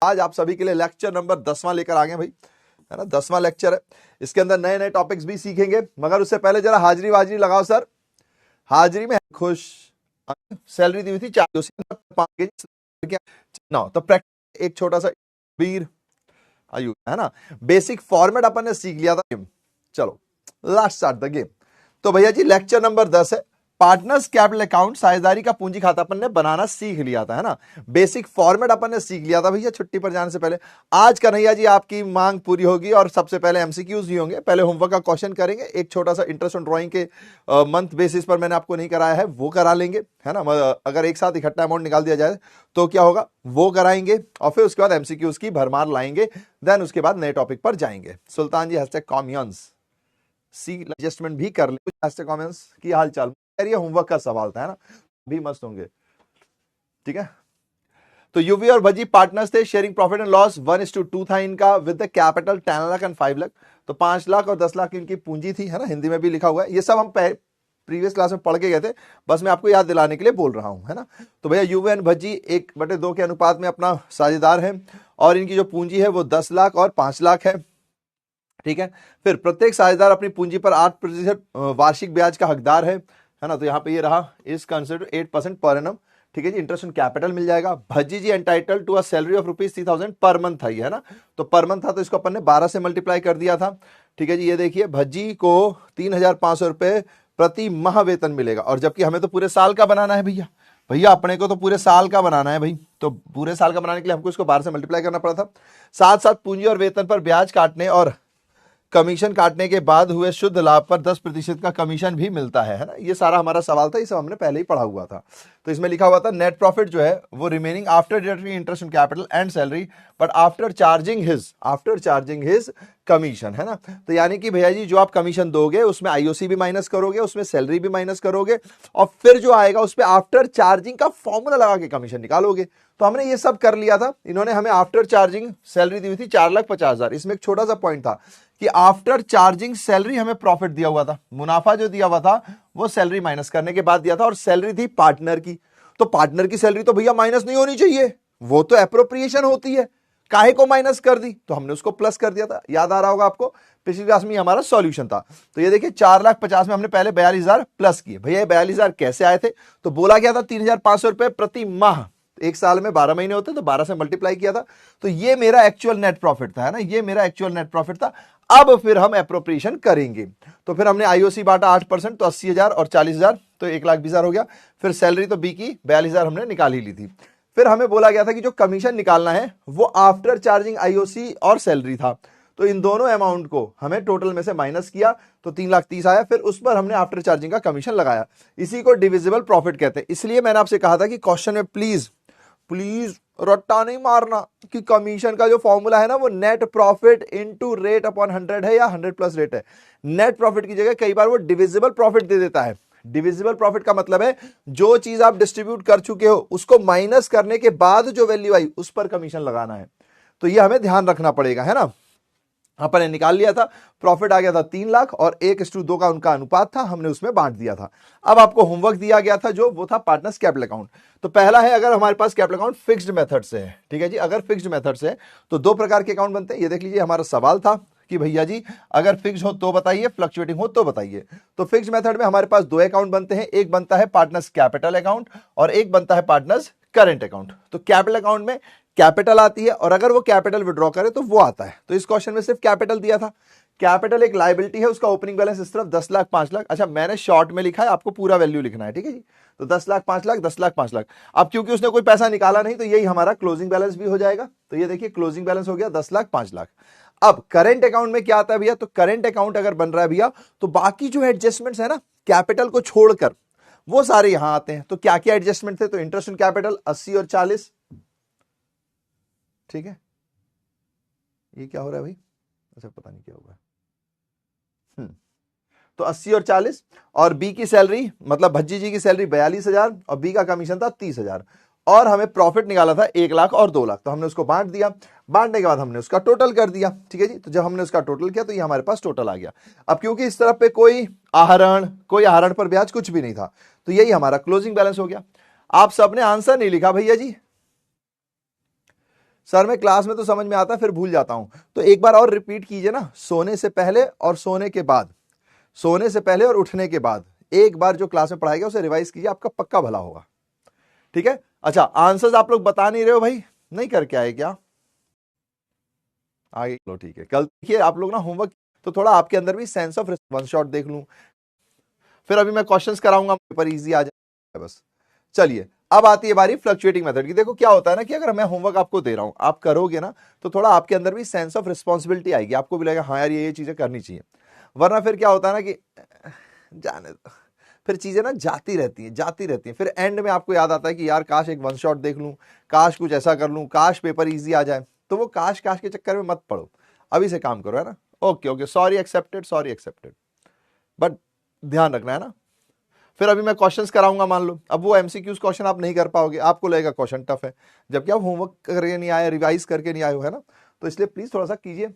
आज आप सभी के लिए लेक्चर नंबर 10वां लेकर आ गए भाई, है ना। 10वां लेक्चर है, इसके अंदर नए नए टॉपिक्स भी सीखेंगे, मगर उससे पहले जरा हाजिरी वाजिरी लगाओ सर। हाजिरी में खुश, सैलरी दी हुई थी 4 ना, तो प्रैक्टिस एक छोटा सा वीर आयु, है ना। बेसिक फॉर्मेट अपन ने सीख लिया था। चलो लास्ट स्टार्ट द गेम। तो भैया जी लेक्चर नंबर 10 है, पार्टनर्स कैपिटल अकाउंट, साझेदारी का पूंजी खाता अपन ने बनाना सीख लिया था, है ना। बेसिक फॉर्मेट अपन ने सीख लिया था भैया छुट्टी पर जाने से पहले। आज कन्हैया जी आपकी मांग पूरी होगी और सबसे पहले एमसीक्यूज ही होंगे। पहले होमवर्क का क्वेश्चन करेंगे, एक छोटा सा इंटरेस्ट ऑन ड्राइंग के मंथ बेसिस पर मैंने आपको नहीं कराया है वो करा लेंगे, है ना। अगर एक साथ इकट्ठा अमाउंट निकाल दिया जाए तो क्या होगा वो कराएंगे, और फिर उसके बाद एमसीक्यूज की भरमार लाएंगे। देन उसके बाद नए टॉपिक पर जाएंगे। सुल्तान जी #कॉमियंस सी एडजस्टमेंट भी कर ले। कॉमेंट्स की हाल चाल, ये होमवर्क का सवाल था, है ना, भी मस्त होंगे, ठीक है। तो यूवी और भजी पार्टनर्स थे, शेयरिंग प्रॉफिट एंड लॉस 1:2 था इनका, with the capital 10 lakh and 5 lakh. तो 5 लाख और 10 लाख इनकी पूंजी थी, है ना। हिंदी में भी लिखा हुआ है, ये सब हम प्रीवियस क्लास में पढ़ के गए थे, बस मैं आपको याद दिलाने के लिए बोल रहा हूं, है ना। तो भैया यूवी एंड भजी 1/2 के अनुपात में अपना साझेदार है, और इनकी जो पूंजी है वो 10 लाख और 5 लाख है, ठीक है। फिर प्रत्येक साझेदार अपनी पूंजी पर 8% वार्षिक ब्याज का हकदार है ना। तो यहाँ पे ये रहा इस कंसिडर 8% पर एनम, ठीक है जी। इंटरेस्ट ऑन कैपिटल मिल जाएगा। Bhajji ji entitled to a salary of ₹3000 per month था ये, है ना। तो पर मंथ था तो इसको अपन ने 12 से मल्टीप्लाई कर दिया था, ठीक है जी। ये देखिए भज्जी को 3500 रुपए प्रति माह वेतन मिलेगा, और जबकि हमें तो पूरे साल का बनाना है भैया, अपने को तो पूरे साल का बनाना है भाई। तो पूरे साल का बनाने के लिए हमको इसको 12 से मल्टीप्लाई करना पड़ा था। साथ साथ पूंजी और वेतन पर ब्याज काटने और कमीशन काटने के बाद हुए शुद्ध लाभ पर 10% का कमीशन भी मिलता है ना। ये सारा हमारा सवाल था, ये सब हमने पहले ही पढ़ा हुआ था। तो इसमें लिखा हुआ था नेट प्रॉफिट जो है वो remaining after deducting interest on capital and salary, but after charging his commission, है ना। तो यानी कि भैया जी जो आप कमीशन दोगे उसमें आईओसी भी माइनस करोगे, उसमें सैलरी भी माइनस करोगे, और फिर जो आएगा उस पर आफ्टर चार्जिंग का फॉर्मूला लगा के कमीशन निकालोगे। तो हमने ये सब कर लिया था। इन्होंने हमें आफ्टर चार्जिंग सैलरी दी हुई थी 4,50,000। इसमें एक छोटा सा पॉइंट था कि आफ्टर चार्जिंग सैलरी हमें प्रॉफिट दिया हुआ था, मुनाफा जो दिया हुआ था वो सैलरी माइनस करने के बाद दिया था, और सैलरी थी पार्टनर की। तो पार्टनर की सैलरी तो भैया माइनस नहीं होनी चाहिए, वो तो एप्रोप्रिएशन होती है, काहे को माइनस कर दी, तो हमने उसको प्लस कर दिया था। याद आ रहा होगा आपको, पिछली क्लास में हमारा सॉल्यूशन था। तो ये देखिए 4,50,000 में हमने पहले 42,000 प्लस किए। भैया ये 42,000 कैसे आए थे, तो बोला गया था 3,500 रुपए प्रति माह, एक साल में 12 महीने होते तो 12 से मल्टीप्लाई किया था। तो ये मेरा एक्चुअल नेट प्रॉफिट था, है ना, ये मेरा एक्चुअल नेट प्रॉफिट था। अब फिर हम एप्रोप्रिएशन करेंगे, तो फिर हमने आईओसी बांटा 8%, तो 80,000 और 40,000, तो 1,20,000 हो गया। फिर सैलरी तो बी की 42,000 हमने निकाल ही ली थी। फिर हमें बोला गया था कि जो कमीशन निकालना है वो आफ्टर चार्जिंग आईओसी और सैलरी था। तो इन दोनों अमाउंट को हमें टोटल में से माइनस किया तो 3,30,000 आया। फिर उस पर हमने आफ्टर चार्जिंग का कमीशन लगाया। इसी को डिविजिबल प्रॉफिट कहते हैं। इसलिए मैंने आपसे कहा था कि क्वेश्चन में प्लीज रट्टा नहीं मारना कि कमीशन का जो फॉर्मूला है ना वो net profit into rate upon 100 है या 100 प्लस रेट है। नेट प्रॉफिट की जगह कई बार वो डिविजिबल प्रॉफिट दे देता है। डिविजिबल प्रॉफिट का मतलब है जो चीज आप डिस्ट्रीब्यूट कर चुके हो उसको माइनस करने के बाद जो वैल्यू आई उस पर कमीशन लगाना है। तो ये हमें ध्यान रखना पड़ेगा, है ना। अपन ने निकाल लिया था, प्रॉफिट आ गया था 3 लाख और 1:2 का उनका अनुपात था, हमने उसमें बांट दिया था। अब आपको होमवर्क दिया गया था जो वो था पार्टनर्स कैपिटल अकाउंट। तो पहला है, अगर हमारे पास कैपिटल अकाउंट फिक्स्ड मेथड से है, ठीक है जी, अगर फिक्स्ड मेथड से है तो 2 प्रकार के अकाउंट बनते हैं। ये देख लीजिए, हमारा सवाल था कि भैया जी अगर फिक्स हो तो बताइए, फ्लक्चुएटिंग हो तो बताइए। तो फिक्स्ड मेथड में हमारे पास 2 अकाउंट बनते हैं, एक बनता है पार्टनर्स कैपिटल अकाउंट और एक बनता है पार्टनर्स करंट अकाउंट। तो कैपिटल अकाउंट में कैपिटल आती है और अगर वो कैपिटल विड्रॉ करे तो वो आता है। तो इस क्वेश्चन में सिर्फ कैपिटल दिया था। कैपिटल एक लायबिलिटी है, उसका ओपनिंग बैलेंस इस तरफ 10 लाख 5 लाख। अच्छा मैंने शॉर्ट में लिखा है, आपको पूरा वैल्यू लिखना है, ठीक है जी। तो 10 लाख 5 लाख 10 लाख 5 लाख। अब क्योंकि उसने कोई पैसा निकाला नहीं तो यही हमारा क्लोजिंग बैलेंस भी हो जाएगा। तो ये देखिए क्लोजिंग बैलेंस हो गया 10 लाख 5 लाख। अब करंट अकाउंट में क्या आता है भैया, तो करंट अकाउंट अगर बन रहा है भैया तो बाकी जो एडजस्टमेंट्स है ना कैपिटल को छोड़कर वो सारे यहां आते हैं। तो क्या क्या एडजस्टमेंट थे, तो इंटरेस्ट ऑन कैपिटल 80 और 40, ठीक है। ये क्या हो रहा है भाई, अच्छा पता नहीं क्या होगा। तो 80 और 40, और बी की सैलरी मतलब भज्जी जी की सैलरी 42,000 और बी का कमीशन था 30,000, और हमें प्रॉफिट निकाला था 1 लाख और 2 लाख। तो हमने उसको बांट दिया, बांटने के बाद हमने उसका टोटल कर दिया, ठीक है जी। तो जब हमने उसका टोटल किया तो ये हमारे पास टोटल आ गया। अब क्योंकि इस तरफ पे कोई आहरण पर ब्याज कुछ भी नहीं था तो यही हमारा क्लोजिंग बैलेंस हो गया। आप सबने आंसर नहीं लिखा भैया जी, सर मैं क्लास में तो समझ में आता है फिर भूल जाता हूं, तो एक बार और रिपीट कीजिए ना, सोने से पहले और सोने के बाद, सोने से पहले और उठने के बाद एक बार जो क्लास में पढ़ाया गया उसे रिवाइज कीजिए, आपका पक्का भला होगा। ठीक है, अच्छा आंसर्स आप लोग बता नहीं रहे हो भाई, नहीं करके आए क्या? आगे लो, ठीक है। कल देखिए आप लोग ना होमवर्क, तो थोड़ा आपके अंदर भी सेंस ऑफ वन शॉट देख लूं, फिर अभी मैं क्वेश्चंस कराऊंगा, पेपर इजी आ जाएगा बस। चलिए अब आती है बारी फ्लक्चुएटिंग मेथड की। देखो क्या होता है ना कि अगर मैं होमवर्क आपको दे रहा हूं, आप करोगे ना, तो थोड़ा आपके अंदर भी सेंस ऑफ रिस्पॉन्सिबिलिटी आएगी, आपको भी लगेगा हाँ यार ये चीजें करनी चाहिए। वरना फिर क्या होता है ना कि जाने दो, फिर चीजें ना जाती रहती हैं जाती रहती हैं, फिर एंड में आपको याद आता है कि यार काश एक वन शॉट देख लूं, काश कुछ ऐसा कर लूं, काश पेपर इजी आ जाए। तो वो काश काश के चक्कर में मत पड़ो, अभी से काम करो, है ना। Okay okay, sorry accepted, sorry accepted, but ध्यान रखना है ना। फिर अभी मैं क्वेश्चंस कराऊंगा, मान लो अब वो एमसीक्यूज क्वेश्चन आप नहीं कर पाओगे, आपको लगेगा क्वेश्चन टफ है, जबकि आप होमवर्क करके नहीं आए, रिवाइज करके नहीं आए हो, है ना। तो इसलिए प्लीज थोड़ा सा कीजिए।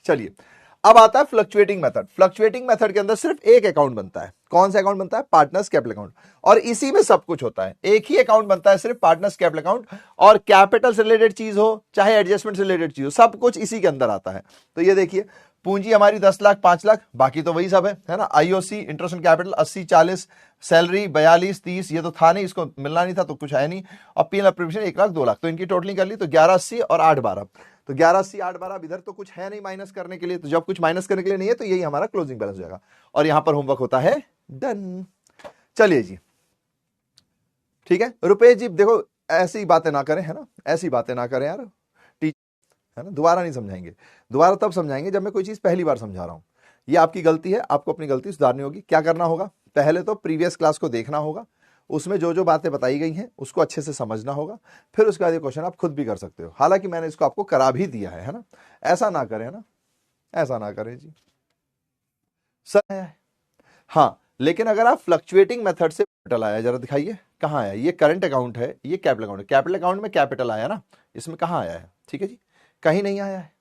चलिए अब आता है फ्लक्चुएटिंग मेथड। फ्लक्चुएटिंग मेथड के अंदर सिर्फ एक अकाउंट बनता है, कौन सा अकाउंट बनता है? पार्टनर्स कैपिटल अकाउंट, और इसी में सब कुछ होता है। एक ही अकाउंट बनता है सिर्फ, पार्टनर्स कैपिटल अकाउंट, और कैपिटल से रिलेटेड चीज हो चाहे एडजस्टमेंट से रिलेटेड चीज हो, सब कुछ इसी के अंदर आता है। तो ये देखिए पूंजी हमारी 10 लाख 5 लाख, बाकी तो वही सब है ना। IOC interest on capital 80 40, salary 42 30, ये तो था नहीं, इसको मिलना नहीं था तो कुछ है नहीं, और पीएल अप्रोप्रिएशन 1 लाख 2 लाख, तो इनकी टोटलिंग कर ली तो 1180 और 8 12, तो 1180 8 12, इधर तो कुछ है नहीं माइनस करने के लिए, तो जब कुछ माइनस करने के लिए नहीं है तो यही हमारा क्लोजिंग बैलेंस हो जाएगा, और यहां पर होमवर्क होता है डन। चलिए जी ठीक है। रुपेश जी देखो ऐसी बातें ना करें, है ना, ऐसी बातें ना करें यार, है ना, दोबारा नहीं समझाएंगे, दोबारा तब समझाएंगे जब मैं कोई चीज पहली बार समझा रहा हूं। ये आपकी गलती है, आपको अपनी गलती सुधारनी होगी। क्या करना होगा? पहले तो प्रीवियस क्लास को देखना होगा, उसमें जो जो बातें बताई गई हैं उसको अच्छे से समझना होगा, फिर उसके बाद ये क्वेश्चन आप खुद भी कर सकते हो। हालांकि मैंने इसको आपको करा भी दिया है ना, ऐसा ना करें, है ना, ऐसा ना करें जी सर। हाँ लेकिन अगर आप फ्लक्चुएटिंग मेथड से कैपिटल आया, जरा दिखाइए कहाँ आया। ये करंट अकाउंट है, ये कैपिटल अकाउंट है, कैपिटल अकाउंट में कैपिटल आया ना, इसमें कहाँ आया है? ठीक है जी, कहीं नहीं आया है।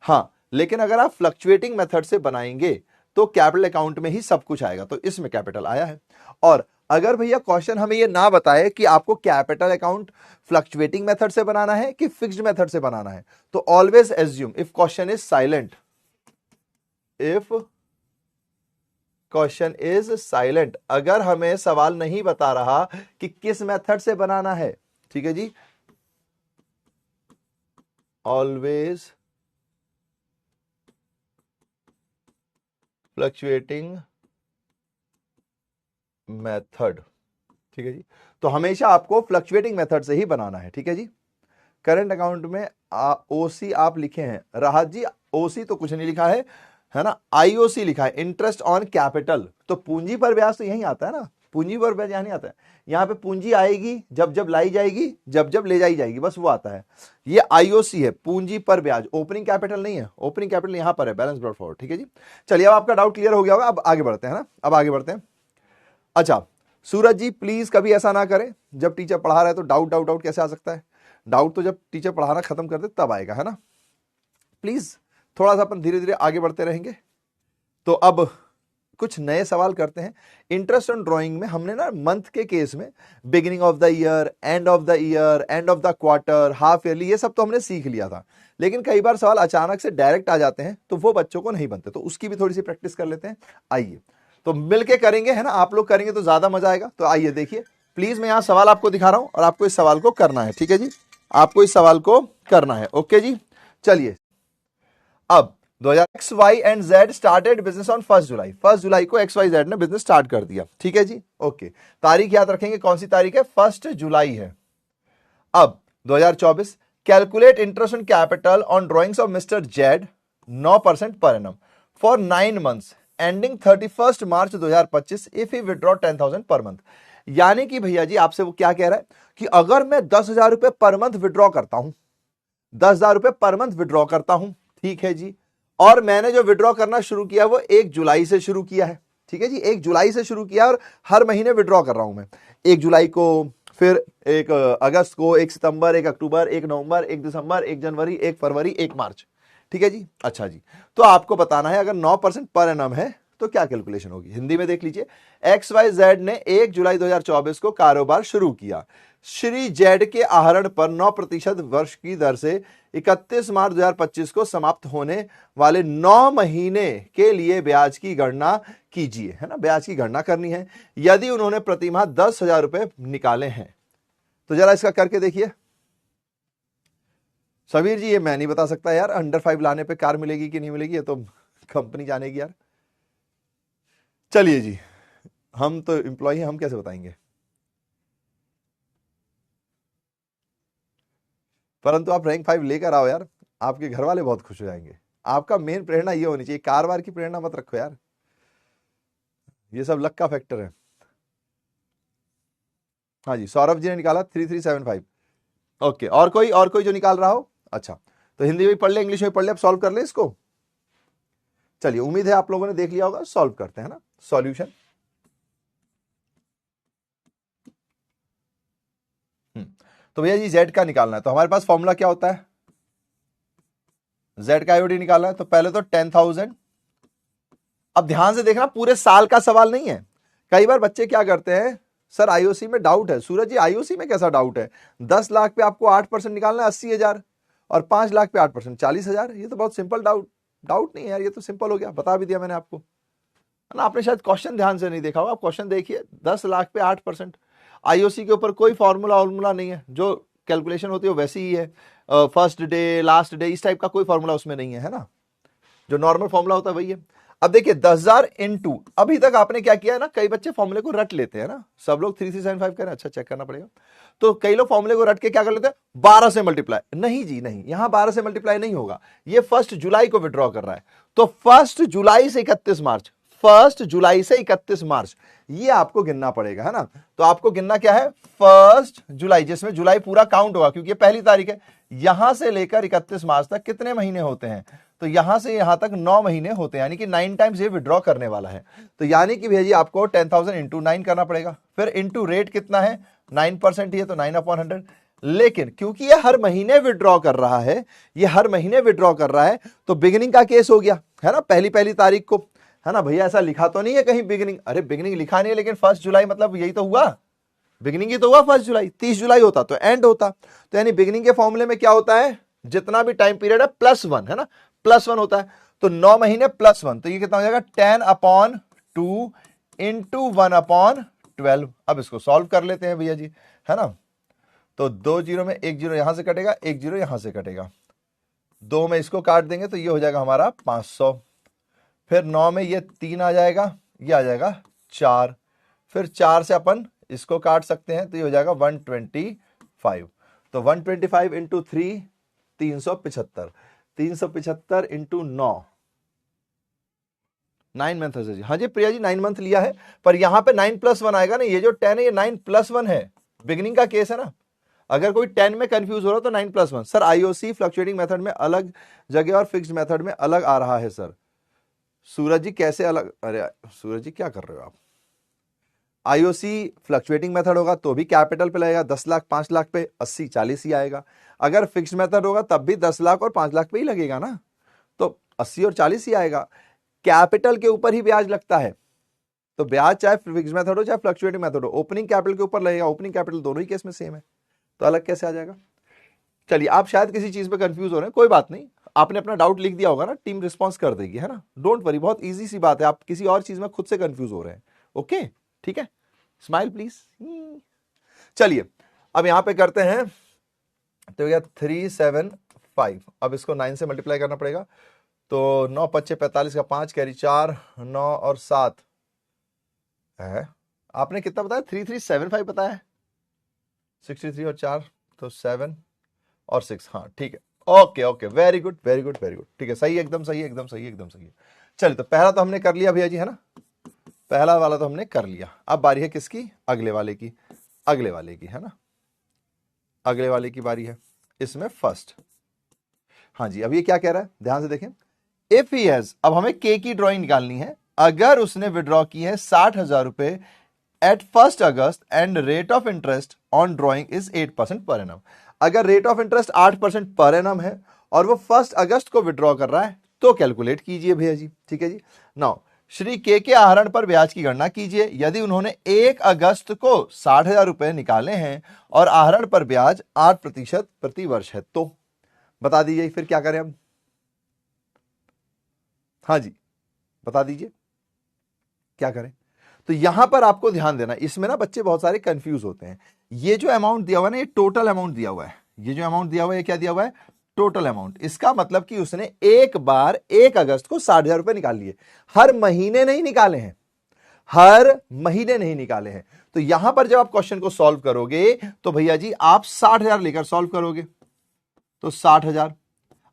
हाँ लेकिन अगर आप फ्लक्चुएटिंग मेथड से बनाएंगे तो कैपिटल अकाउंट में ही सब कुछ आएगा, तो इसमें कैपिटल आया है। और अगर भैया क्वेश्चन हमें ये ना बताए कि आपको कैपिटल अकाउंट फ्लक्चुएटिंग मेथड से बनाना है कि फिक्स्ड मेथड से बनाना है, तो always assume if question is silent, if question is silent, अगर हमें सवाल नहीं बता रहा कि किस मेथड से बनाना है, ठीक है जी, ऑलवेज फ्लक्चुएटिंग मेथड, ठीक है जी। तो हमेशा आपको फ्लक्चुएटिंग मेथड से ही बनाना है, ठीक है जी। करंट अकाउंट में ओसी आप लिखे हैं राहत जी, ओसी तो कुछ नहीं लिखा है ना, आईओसी लिखा है, इंटरेस्ट ऑन कैपिटल, तो पूंजी पर ब्याज तो यही आता है ना, पूंजी पर ब्याज यहां नहीं आता है। यहां पे पूंजी आएगी जब जब लाई जाएगी, जब जब ले जाई जाएगी, बस वो आता है। ये आईओसी है, पूंजी पर ब्याज, ओपनिंग कैपिटल नहीं है, ओपनिंग कैपिटल यहां पर है, बैलेंस ब्रॉट फॉरवर्ड, ठीक है जी। चलिए अब आपका डाउट क्लियर हो गया होगा, अब आगे बढ़ते हैं ना, अब आगे बढ़ते हैं। अच्छा सूरज जी प्लीज कभी ऐसा ना करें, जब टीचर पढ़ा रहा है तो डाउट डाउट डाउट कैसे आ सकता है? डाउट तो जब टीचर पढ़ाना खत्म कर दे तब आएगा, है ना। प्लीज थोड़ा सा अपन धीरे धीरे आगे बढ़ते रहेंगे। तो अब कुछ नए सवाल करते हैं। इंटरेस्ट ऑन ड्राइंग में हमने ना मंथ के केस में beginning of the year, end of the year, end of the quarter, half yearly, ये सब तो हमने सीख लिया था, लेकिन कई बार सवाल अचानक से डायरेक्ट आ जाते हैं तो वो बच्चों को नहीं बनते, तो उसकी भी थोड़ी सी प्रैक्टिस कर लेते हैं। आइए तो मिलके करेंगे, है ना, आप लोग करेंगे तो ज्यादा मजा आएगा। तो आइए देखिए प्लीज, मैं यहां सवाल आपको दिखा रहा हूं और आपको इस सवाल को करना है, ठीक है जी, आपको इस सवाल को करना है। ओके जी चलिए अब 2000 X Y and Z started business on 1 July, 1 जुलाई को एक्स वाई जेड ने बिजनेस स्टार्ट कर दिया, ठीक है जी। ओके तारीख याद रखेंगे, कौन सी तारीख है? 1 जुलाई है। अब 2024 calculate interest on capital on drawings of mister Z 9% per annum for 9 months ending 31 March 2025 if he withdraw 10,000 per month. यानी कि भैया जी आपसे वो क्या कह रहा है कि अगर मैं 10,000 रुपए पर मंथ विड्रॉ करता हूं, 10,000 रुपए पर मंथ विड्रॉ करता हूं, ठीक है जी, और मैंने जो विड्रॉ करना शुरू किया वो 1 जुलाई से शुरू किया है, ठीक है जी, 1 जुलाई से शुरू किया और हर महीने विड्रॉ कर रहा हूं मैं, 1 जुलाई को, फिर 1 अगस्त को, 1 सितंबर, 1 अक्टूबर, 1 नवंबर, 1 दिसंबर, 1 जनवरी, 1 फरवरी, 1 मार्च, ठीक है जी। अच्छा जी, तो आपको बताना है अगर 9% पर एनम है तो क्या कैलकुलेशन होगी। हिंदी में देख लीजिए, एक्स वाई जेड ने 1 जुलाई 2024 को कारोबार शुरू किया, श्री जेड के आहरण पर 9% वर्ष की दर से 31 मार्च 2025 को समाप्त होने वाले 9 महीने के लिए ब्याज की गणना कीजिए, है ना, ब्याज की गणना करनी है यदि उन्होंने प्रतिमाह 10,000 रुपए निकाले हैं। तो जरा इसका करके देखिए। सबीर जी ये मैं नहीं बता सकता यार, अंडर 5 लाने पे कार मिलेगी कि नहीं मिलेगी, ये तो कंपनी जानेगी यार। चलिए जी, हम तो एम्प्लॉय हैं, हम कैसे बताएंगे। परंतु आप रैंक 5 लेकर आओ यार, आपके घर वाले बहुत खुश हो जाएंगे। आपका मेन प्रेरणा ये होनी चाहिए, कार वार की प्रेरणा मत रखो यार, ये सब लक का फैक्टर है। हाँ जी, सौरभ जी ने निकाला 3375। ओके, और कोई जो निकाल रहा हो। अच्छा, तो हिंदी में पढ़ ले, इंग्लिश में पढ़ ले, अब सॉल्व कर ले इसको। चलिए, उम्मीद है आप लोगों ने देख लिया होगा, सॉल्व करते हैं ना सॉल्यूशन। तो भैया जी जेड का निकालना है, तो हमारे पास फॉर्मूला क्या होता है, जेड का आईओडी निकालना है। तो पहले तो 10,000। अब ध्यान से देखना, पूरे साल का सवाल नहीं है। कई बार बच्चे क्या करते हैं, सर आईओसी में डाउट है। सूरज जी आईओसी में कैसा डाउट है, 10 लाख पे आपको 8% निकालना है 80,000, और 5 लाख पे 8% 40,000। ये तो बहुत सिंपल डाउट नहीं है यार, ये तो सिंपल हो गया, बता भी दिया मैंने आपको, है ना। आपने शायद क्वेश्चन ध्यान से नहीं देखा होगा, आप क्वेश्चन देखिए। 10 लाख पे 8%, आईओसी के ऊपर कोई फॉर्मूला नहीं है, जो कैलकुलेशन होती है वो वैसी ही है। फर्स्ट डे, लास्ट डे, इस टाइप का कोई फॉर्मूला उसमें नहीं है ना, जो नॉर्मल फॉर्मूला होता है वही है। अब देखिए 10,000 इंटू, अभी तक आपने क्या किया है ना, कई बच्चे फॉर्मूले को रट लेते हैं ना, सब लोग 3375 करें, अच्छा चेक करना पड़ेगा। तो कई लोग फॉर्मूले को रट के क्या कर लेते हैं, 12 से मल्टीप्लाई। नहीं जी नहीं, यहां 12 से मल्टीप्लाई नहीं होगा, ये 1 जुलाई को विड्रॉ कर रहा है। तो 1 जुलाई से 31 मार्च, 1 जुलाई से 31 मार्च, ये आपको गिनना पड़ेगा, है ना। तो आपको गिनना क्या है, 1 जुलाई, जिसमें जुलाई पूरा काउंट होगा क्योंकि ये पहली तारीख है। यहां से लेकर 31 मार्च तक कितने महीने होते हैं, तो यहां से यहां तक 9 महीने होते हैं, यानी कि 9 टाइम्स ये विड्रॉ करने वाला है। तो यानी कि भैया जी आपको 10,000 इंटू 9 करना पड़ेगा, फिर इंटू रेट कितना है 9% ही है, तो 9/100। लेकिन क्योंकि ये हर महीने विड्रॉ कर रहा है, ये हर महीने विड्रॉ कर रहा है, तो बिगिनिंग का केस हो गया, है ना, पहली तारीख को, है ना। भैया ऐसा लिखा तो नहीं है कहीं बिगिनिंग, अरे बिगिनिंग लिखा नहीं है, लेकिन 1 जुलाई मतलब यही तो हुआ, बिगिनिंग ही तो हुआ 1 जुलाई। 30 जुलाई होता तो एंड होता। तो यानी बिगिनिंग के फॉर्मूले में क्या होता है, जितना भी टाइम पीरियड है +1, है ना, +1 होता है। तो 9 महीने +1, तो ये कितना हो जाएगा 10/2 इंटू 1/12। अब इसको सॉल्व कर लेते हैं भैया जी, है ना। तो 2 जीरो में 1 जीरो यहां से कटेगा, 1 जीरो यहां से कटेगा, 2 में इसको काट देंगे तो ये हो जाएगा हमारा 500। फिर 9 में ये 3 आ जाएगा, ये आ जाएगा 4, फिर 4 से अपन इसको काट सकते हैं, तो ये हो जाएगा 125। तो 125 इंटू 3 375, 375 इंटू 9 9 मंथ है जी। हाँ जी प्रिया जी 9 मंथ लिया है, पर यहां पे 9+1 आएगा ना, ये जो 10 है ये 9+1 है, बिगिनिंग का केस है ना। अगर कोई 10 में कंफ्यूज हो रहा तो 9+1। सर आईओसी फ्लक्चुएटिंग मेथड में अलग जगह और फिक्स्ड मेथड में अलग आ रहा है सर। सूरज जी कैसे अलग, अरे सूरज जी क्या कर रहे हो आप। आईओसी फ्लक्चुएटिंग मेथड होगा तो भी कैपिटल पे लगेगा, 10 लाख 5 लाख पे 80 40 ही आएगा। अगर फिक्स्ड मेथड होगा तब भी 10 लाख और 5 लाख पे ही लगेगा ना, तो 80 और 40 ही आएगा। कैपिटल के ऊपर ही ब्याज लगता है, तो ब्याज चाहे फिक्स्ड मेथड हो चाहे फ्लक्चुएटिंग मेथड हो, ओपनिंग कैपिटल के ऊपर लगेगा। ओपनिंग कैपिटल दोनों ही केस में सेम है, तो अलग कैसे आ जाएगा। चलिए आप शायद किसी चीज पे कंफ्यूज हो रहे हैं, कोई बात नहीं, आपने अपना डाउट लिख दिया होगा ना, टीम रिस्पॉन्स कर देगी, है ना। डोंट वरी, बहुत इजी सी बात है, आप किसी और चीज में खुद से कंफ्यूज हो रहे हैं। ओके ठीक है, स्माइल प्लीज। चलिए अब यहां पे करते हैं, तो क्या 375, अब इसको 9 से मल्टीप्लाई करना पड़ेगा। तो 9 पच्चे 45 का 5 कैरी 4, 9 और 7 है। आपने कितना बताया, 3375 बताया, 63 और 4 तो 7 और 6, हाँ ठीक है। Okay okay, very good very good very good, ठीक है, सही, एकदम सही है, एकदम सही है, एकदम सही है। चलिए तो पहला तो हमने कर लिया भैया जी, है ना, पहला वाला तो हमने कर लिया। अब बारी है किसकी, अगले वाले की, अगले वाले की, है ना, अगले वाले की बारी है। इसमें फर्स्ट, हाँ जी, अब ये क्या कह रहा है, ध्यान से देखें। इफ ही हैज, अब हमें के की ड्रॉइंग निकालनी है। अगर उसने विड्रॉ की है 60,000 रुपए at 1 August and rate of interest on drawing is 8% per annum. अगर rate of interest 8% per annum है और वो 1 अगस्त को विड्रॉ कर रहा है, तो कैलकुलेट कीजिए भैया जी, ठीक है जी। नाउ श्री के आहरण पर ब्याज की गणना कीजिए। यदि उन्होंने 1 अगस्त को 60,000 रुपए निकाले हैं और आहरण पर ब्याज 8% प्रति वर्ष है तो बता दीजिए फिर क्या करें हम। हाँ जी बता दीजिए क्या करें। तो यहां पर आपको ध्यान देना, इसमें ना बच्चे बहुत सारे कंफ्यूज होते हैं। ये जो अमाउंट दिया हुआ है ना, ये टोटल अमाउंट दिया हुआ है। ये जो अमाउंट दिया हुआ है क्या दिया हुआ है? Total amount. इसका मतलब कि उसने एक बार 1 अगस्त को 60,000 रुपए निकाल लिए, हर महीने नहीं निकाले हैं, हर महीने नहीं निकाले हैं। तो यहां पर जब आप क्वेश्चन को सॉल्व करोगे तो भैया जी आप 60,000 लेकर सॉल्व करोगे तो 60,000।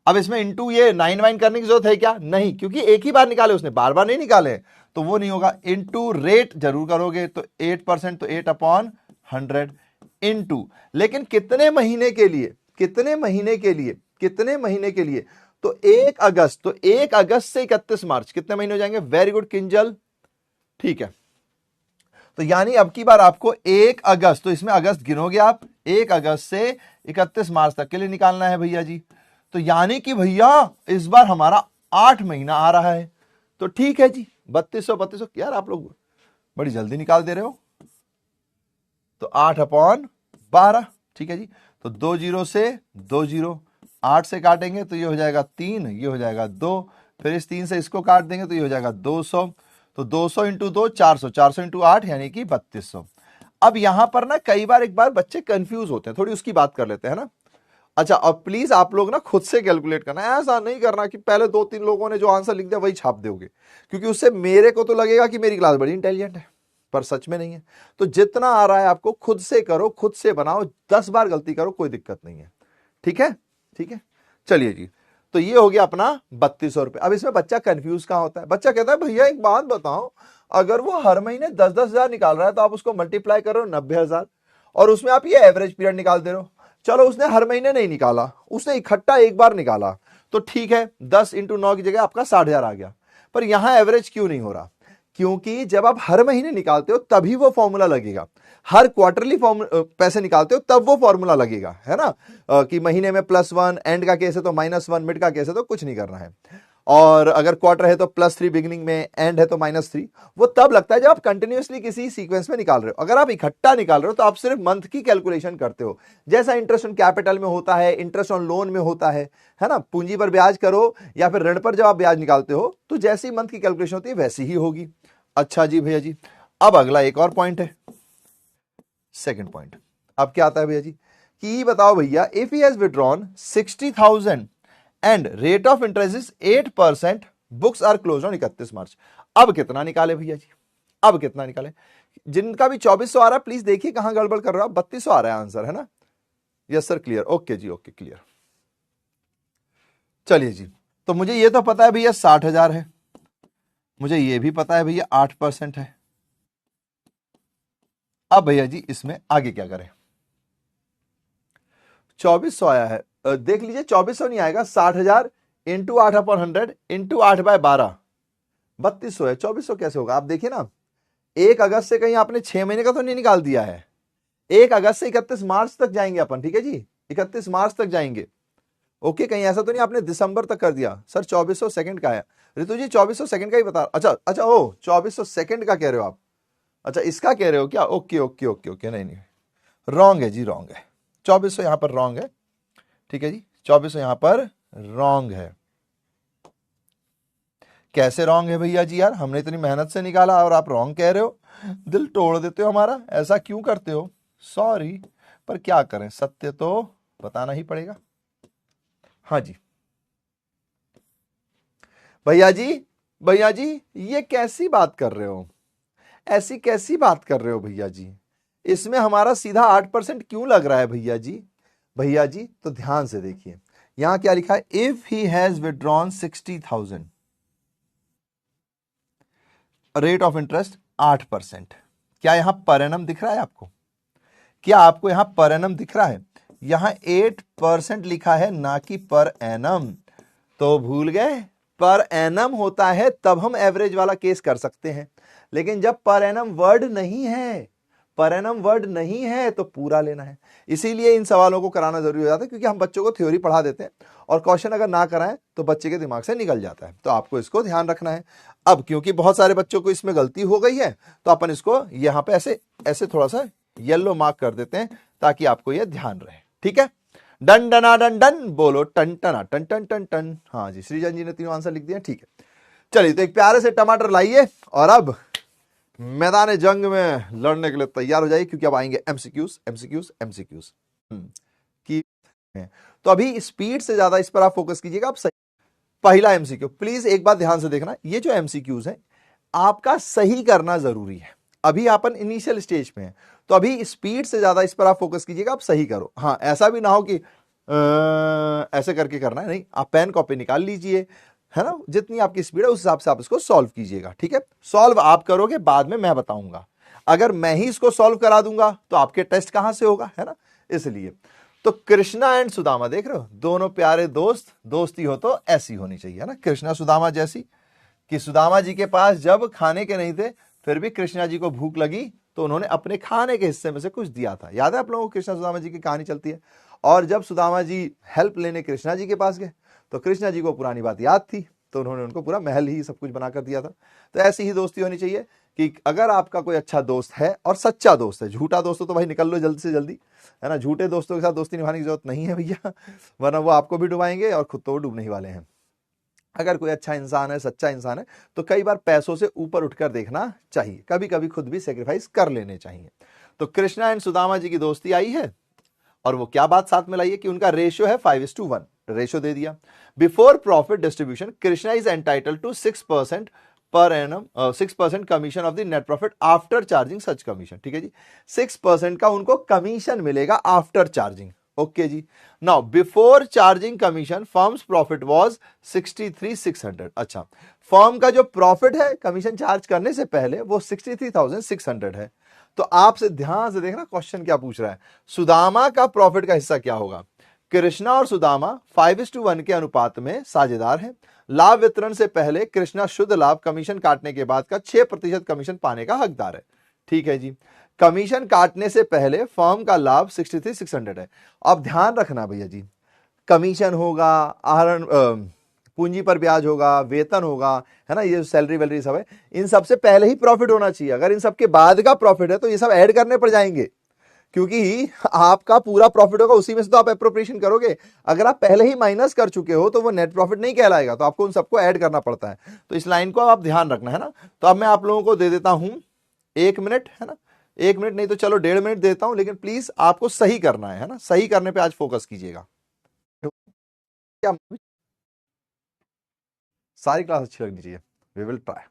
अब इसमें इंटू ये 9 वाइन करने की जरूरत है क्या? नहीं, क्योंकि एक ही बार निकाले, उसने बार बार नहीं निकाले, तो वो नहीं होगा। इंटू रेट जरूर करोगे तो 8%, तो 8/100 इंटू, लेकिन कितने महीने के लिए? कितने महीने के लिए? कितने महीने के लिए? तो 1 अगस्त, तो 1 अगस्त से 31 मार्च कितने महीने हो जाएंगे? वेरी गुड किंजल, ठीक है। तो यानी अब की बार आपको 1 अगस्त, तो इसमें अगस्त गिनोगे आप, 1 अगस्त से 31 मार्च तक के लिए निकालना है भैया जी। तो यानी कि भैया इस बार हमारा 8 महीना आ रहा है, तो ठीक है जी 3200। यार आप लोग बड़ी जल्दी निकाल दे रहे हो। तो 8/12, ठीक है जी। तो 2 0 से 2 0, 8 से काटेंगे तो ये हो जाएगा 3, ये हो जाएगा 2, फिर इस 3 से इसको काट देंगे तो ये हो जाएगा 200, तो 200 इंटू 2 400, 400 इंटू 8 यानी कि 3200। अब यहां पर ना कई बार एक बार बच्चे कंफ्यूज होते हैं, थोड़ी उसकी बात कर लेते हैं ना। अच्छा, अब प्लीज आप लोग ना खुद से कैलकुलेट करना, ऐसा नहीं करना कि पहले 2-3 लोगों ने जो आंसर लिख दिया वही छाप दोगे, क्योंकि उससे मेरे को तो लगेगा कि मेरी क्लास बड़ी इंटेलिजेंट है, पर सच में नहीं है। तो जितना आ रहा है आपको खुद से करो, खुद से बनाओ, 10 बार गलती करो कोई दिक्कत नहीं है, ठीक है? ठीक है, चलिए जी। तो ये हो गया अपना 3200 रुपए। अब इसमें बच्चा कंफ्यूज कहां होता है? बच्चा कहता है भैया एक बात बताओ, अगर वो हर महीने 10-10 हजार निकाल रहा है तो आप उसको मल्टीप्लाई करो 90,000 और उसमें आप ये एवरेज पीरियड निकाल दे रहे हो। चलो उसने हर महीने नहीं निकाला, उसने इकट्ठा एक बार निकाला, तो ठीक है 10 इंटू 9 की जगह आपका 60,000 आ गया। पर यहां एवरेज क्यों नहीं हो रहा? क्योंकि जब आप हर महीने निकालते हो तभी वो फॉर्मूला लगेगा, हर क्वार्टरली पैसे निकालते हो तब वो फॉर्मूला लगेगा, है ना? कि महीने में +1, एंड का केस है तो -1, मिड का केस है तो कुछ नहीं करना है, और अगर क्वार्टर है तो +3 बिगिनिंग में, एंड है तो -3। वो तब लगता है जब आप कंटिन्यूअसली किसी सीक्वेंस में निकाल रहे हो। अगर आप इकट्ठा निकाल रहे हो तो आप सिर्फ मंथ की कैलकुलेशन करते हो, जैसा इंटरेस्ट ऑन कैपिटल में होता है, इंटरेस्ट ऑन लोन में होता है ना? पूंजी पर ब्याज करो या फिर ऋण पर जब आप ब्याज निकालते हो तो जैसी मंथ की कैलकुलेशन होती है वैसी ही होगी। अच्छा जी भैया जी, अब अगला एक और पॉइंट है, सेकंड पॉइंट। अब क्या आता है भैया जी कि बताओ भैया, if he has withdrawn 60,000 and rate of interest is 8%, books are close on 31 March. अब कितना निकाले भैया जी? अब कितना निकाले? जिनका भी 2400 आ रहा है प्लीज देखिए कहां गड़बड़ कर रहा है। 3200 आ रहा है आंसर, है ना? यस सर, क्लियर, ओके जी, ओके क्लियर। चलिए जी, तो मुझे ये तो पता है भैया 60,000 है, मुझे ये भी पता है भैया 8% है। अब भैया जी इसमें आगे क्या करें? 2400 आया है, देख लीजिए 2400 नहीं आएगा, 60,000 इंटू 8/100 इंटू 8/12, 3200 है। 2400 कैसे होगा? आप देखिए ना, 1 अगस्त से कहीं आपने 6 महीने का तो नहीं निकाल दिया है। 1 अगस्त से 31 मार्च तक जाएंगे अपन, ठीक है जी, 31 मार्च तक जाएंगे। ओके, कहीं ऐसा तो नहीं आपने दिसंबर तक कर दिया? सर 2400 सेकंड का आया। ऋतु जी 2400 सेकंड का ही बता, अच्छा अच्छा, ओ 2400 सेकंड का कह रहे हो आप? अच्छा इसका कह रहे हो क्या? ओके ओके ओके ओके, नहीं नहीं, रॉन्ग है जी, रॉन्ग है। 2400 यहां पर रॉन्ग है, ठीक है जी, 2400 यहां पर रॉन्ग है। कैसे रॉन्ग है भैया जी? यार हमने इतनी मेहनत से निकाला और आप रॉन्ग कह रहे हो, दिल तोड़ देते हो हमारा, ऐसा क्यों करते हो? सॉरी, पर क्या करें, सत्य तो बताना ही पड़ेगा। हाँ जी भैया जी, भैया जी ये कैसी बात कर रहे हो? ऐसी कैसी बात कर रहे हो भैया जी? इसमें हमारा सीधा 8% क्यों लग रहा है भैया जी? भैया जी तो ध्यान से देखिए, यहां क्या लिखा है? If he has withdrawn 60,000, rate of interest 8%। क्या यहां पर एनम दिख रहा है आपको? क्या आपको यहां पर एनम दिख रहा है? यहां 8% लिखा है, ना कि पर एनम। तो भूल गए, पर एनम होता है तब हम एवरेज वाला केस कर सकते हैं, लेकिन जब पर एनम वर्ड नहीं है, पर एनम वर्ड नहीं है तो पूरा लेना है। इसीलिए इन सवालों को कराना जरूरी हो जाता है, क्योंकि हम बच्चों को थ्योरी पढ़ा देते हैं और क्वेश्चन अगर ना कराएं तो बच्चे के दिमाग से निकल जाता है, तो आपको इसको ध्यान रखना है। अब क्योंकि बहुत सारे बच्चों को इसमें गलती हो गई है तो अपन इसको यहाँ पे ऐसे ऐसे थोड़ा सा येलो मार्क कर देते हैं ताकि आपको यह ध्यान रहे। ठीक है, डन डना डन डन बोलो टन टना टन टन टन टन। हाँ जी, सृजन जी ने तीनों आंसर लिख दिया। ठीक है, चलिए तो एक प्यारे से टमाटर लाइए और अब मैदान जंग में लड़ने के लिए तैयार हो जाइए, क्योंकि अब आएंगे एमसीक्यूज एमसीक्यूज एमसीक्यूज की। तो अभी स्पीड से ज्यादा इस पर आप फोकस कीजिएगा। आप सही, पहला एमसीक्यू प्लीज एक बात ध्यान से देखना, ये जो एमसीक्यूज है आपका सही करना जरूरी है। अभी अपन इनिशियल स्टेज में है, तो अभी स्पीड से ज्यादा इस पर आप फोकस कीजिएगा, आप सही करो। हाँ, ऐसा भी ना हो कि ऐसे करके करना है, नहीं, आप पेन कॉपी निकाल लीजिए, है ना, जितनी आपकी स्पीड है उस हिसाब से आप इसको सॉल्व कीजिएगा। ठीक है, सॉल्व आप करोगे, बाद में मैं बताऊंगा। अगर मैं ही इसको सॉल्व करा दूंगा तो आपके टेस्ट कहां से होगा, है ना, इसलिए। तो कृष्णा एंड सुदामा देख रहे हो, दोनों प्यारे दोस्त, दोस्ती हो तो ऐसी होनी चाहिए, है ना, कृष्णा सुदामा जैसी, कि सुदामा जी के पास जब खाने के नहीं थे फिर भी कृष्णा जी को भूख लगी तो उन्होंने अपने खाने के हिस्से में से कुछ दिया था। याद है आप लोगों को कृष्णा सुदामा जी की कहानी चलती है। और जब सुदामा जी हेल्प लेने कृष्णा जी के पास गए तो कृष्णा जी को पुरानी बात याद थी, तो उन्होंने उनको पूरा महल ही सब कुछ बनाकर दिया था। तो ऐसी ही दोस्ती होनी चाहिए कि अगर आपका कोई अच्छा दोस्त है और सच्चा दोस्त है, झूठा दोस्त हो तो भाई निकल लो जल्दी से जल्दी, है ना, झूठे दोस्तों के साथ दोस्ती निभाने की जरूरत नहीं है भैया, वरना वो आपको भी डुबाएंगे और खुद तो वो डूबने ही वाले हैं। अगर कोई अच्छा इंसान है, सच्चा इंसान है, तो कई बार पैसों से ऊपर उठकर देखना चाहिए, कभी कभी खुद भी सेक्रीफाइस कर लेने चाहिए। तो कृष्णा एंड सुदामा जी की दोस्ती आई है और वो क्या बात साथ में लाई है कि उनका रेशियो है 5:1, रेशियो दे दिया। Before profit distribution Krishna is entitled to 6% per annum, 6% commission of the net profit after charging such commission. ठीक है जी, 6% का उनको कमीशन मिलेगा आफ्टर चार्जिंग। ओके जी, now before charging commission firms profit was 63,600। अच्छा, फर्म का जो प्रॉफिट है कमीशन चार्ज करने से पहले वो 63,600 है। तो आपसे ध्यान से देखना क्वेश्चन क्या पूछ रहा है, सुदामा का प्रॉफिट का हिस्सा क्या होगा। कृष्णा और सुदामा 5:1 के अनुपात में साझेदार हैं। लाभ वितरण से पहले कृष्णा शुद्ध लाभ कमीशन काटने के बाद का 6% कमीशन पाने का हकदार है। ठीक है जी, कमीशन काटने से पहले फर्म का लाभ 63,600 है। अब ध्यान रखना भैया जी, कमीशन होगा, आहरण पूंजी पर ब्याज होगा, वेतन होगा, है ना, ये सैलरी वैलरी सब है, इन सब से पहले ही प्रॉफिट होना चाहिए। अगर इन सब के बाद का प्रॉफिट है तो ये सब ऐड करने पड़ जाएंगे, क्योंकि आपका पूरा प्रॉफिट होगा उसी में से तो आप एप्रोप्रिएशन करोगे। अगर आप पहले ही माइनस कर चुके हो तो वो नेट प्रॉफिट नहीं कहलाएगा, तो आपको उन सबको ऐड करना पड़ता है। तो इस लाइन को आप ध्यान रखना, है ना। तो अब मैं आप लोगों को दे देता हूं 1 मिनट, है ना, 1 मिनट नहीं तो चलो 1.5 मिनट देता हूं, लेकिन प्लीज आपको सही करना है ना, सही करने पे आज फोकस कीजिएगा। क्या सारी क्लास अच्छी लगनी चाहिए, वी विल ट्राई।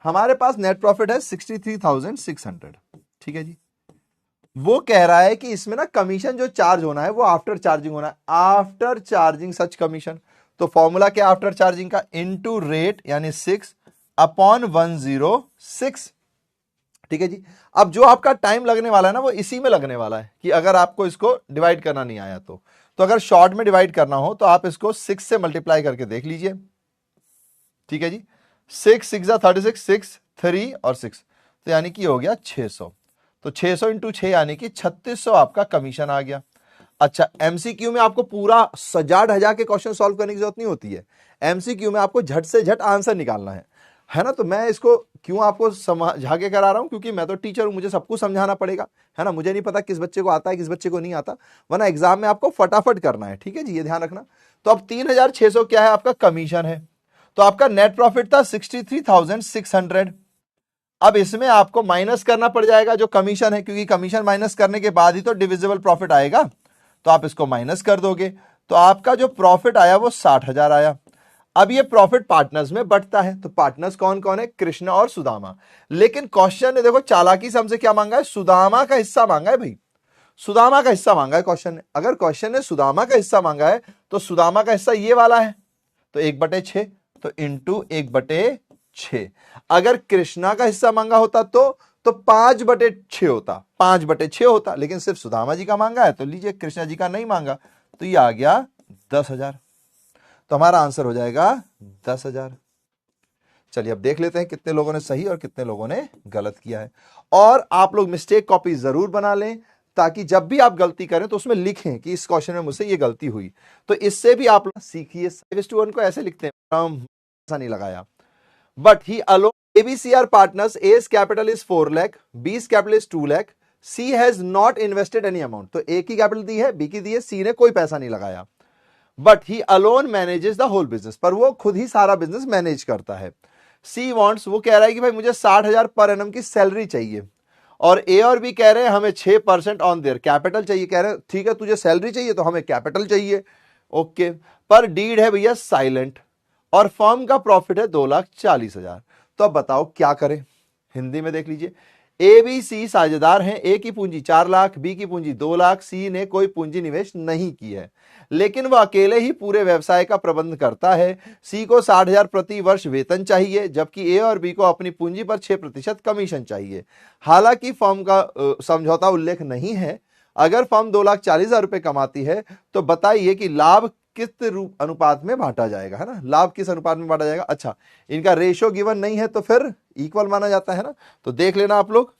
हमारे पास नेट प्रॉफिट है 63,600। ठीक है जी, वो कह रहा है कि इसमें ना कमीशन जो चार्ज होना है वो आफ्टर चार्जिंग होना है, आफ्टर चार्जिंग सच कमीशन। तो फॉर्मूला क्या आफ्टर चार्जिंग का, इनटू रेट यानी 6/106। ठीक है जी, अब जो आपका टाइम लगने वाला है ना वो इसी में लगने वाला है, कि अगर आपको इसको डिवाइड करना नहीं आया तो अगर शॉर्ट में डिवाइड करना हो तो आप इसको 6 से मल्टीप्लाई करके देख लीजिए। ठीक है जी, 6 6 36, 6 3 और 6, तो यानी कि हो गया 600। तो 600 इंटू 6 यानी कि 3600 आपका कमीशन आ गया। अच्छा, एमसीक्यू में आपको पूरा सजा ढजा के क्वेश्चन सॉल्व करने की जरूरत नहीं होती है, एमसीक्यू में आपको झट से झट आंसर निकालना है ना। तो मैं इसको क्यों आपको समझा के करा रहा हूं, क्योंकि मैं तो टीचर हूं, मुझे सब कुछ समझाना पड़ेगा, है ना। मुझे नहीं पता किस बच्चे को आता है किस बच्चे को नहीं आता, वरना एग्जाम में आपको फटाफट करना है। ठीक है जी, ये ध्यान रखना। तो अब 3,600 क्या है आपका कमीशन है, तो आपका नेट प्रॉफिट था 63,600। अब इसमें आपको माइनस करना पड़ जाएगा जो कमीशन है, क्योंकि कमीशन माइनस करने के बाद ही तो डिविजिबल प्रॉफिट आएगा। तो आप इसको माइनस कर दोगे तो आपका जो प्रॉफिट आया वो 60,000 आया। अब ये प्रॉफिट पार्टनर्स में बंटता है, तो पार्टनर्स कौन कौन है, कृष्णा और सुदामा। लेकिन क्वेश्चन ने देखो चालाकी से हमसे क्या मांगा है, सुदामा का हिस्सा मांगा है भाई, सुदामा का हिस्सा मांगा है क्वेश्चन ने। अगर क्वेश्चन ने सुदामा का हिस्सा मांगा है तो सुदामा का हिस्सा ये वाला है, तो 1/6, तो इंटू 1/6। अगर कृष्णा का हिस्सा मांगा होता तो 5/6 होता, 5/6 होता, लेकिन सिर्फ सुदामा जी का मांगा है तो लीजिए कृष्णा जी का नहीं मांगा, तो ये आ गया 10,000। तो हमारा आंसर हो जाएगा 10,000। चलिए अब देख लेते हैं कितने लोगों ने सही और कितने लोगों ने गलत किया है। और आप लोग मिस्टेक कॉपी जरूर बना लें ताकि जब भी आप गलती करें तो उसमें लिखें कि इस क्वेश्चन में मुझसे ये गलती हुई। तो इससे भी आप सीखिए। 5:1 को ऐसे लिखते हैं, ऐसा नहीं लगाया। But he alone ABC are partners, A's capital is 4 lakh, B's capital is 2 lakh, C has not invested any amount. तो A की कैपिटल दी है, B की दी है, C ने कोई पैसा नहीं लगाया। But he alone manages the whole business, पर वो खुद ही सारा बिजनेस मैनेज करता है। C वॉन्ट्स, वो कह रहा है कि भाई मुझे 60,000 पर एनम की सैलरी चाहिए, और A और B कह रहे हैं हमें 6% ऑन देयर कैपिटल चाहिए। कह रहे हैं ठीक है, तुझे सैलरी चाहिए तो हमें कैपिटल चाहिए, ओके। पर डीड है भैया साइलेंट, और फर्म का प्रॉफिट है 2,40,000। तो अब बताओ क्या करें। हिंदी में देख लीजिए, ABC साझेदार हैं। A की पूंजी 4 लाख, B की पूंजी 2 लाख, C ने कोई पूंजी निवेश नहीं की है, लेकिन वह अकेले ही पूरे व्यवसाय का प्रबंध करता है। C को 60,000 प्रति वर्ष वेतन चाहिए, जबकि A और B को अपनी पूंजी पर 6% कमीशन चाहिए। हालांकि फर्म का समझौता उल्लेख नहीं है। अगर फर्म 2,40,000 रुपए कमाती है तो बताइए कि लाभ किस अनुपात में बांटा जाएगा, है ना। लाभ किस अनुपात में बांटा जाएगा। अच्छा, इनका रेशियो गिवन नहीं है तो फिर इक्वल माना जाता है ना। तो देख लेना आप लोग,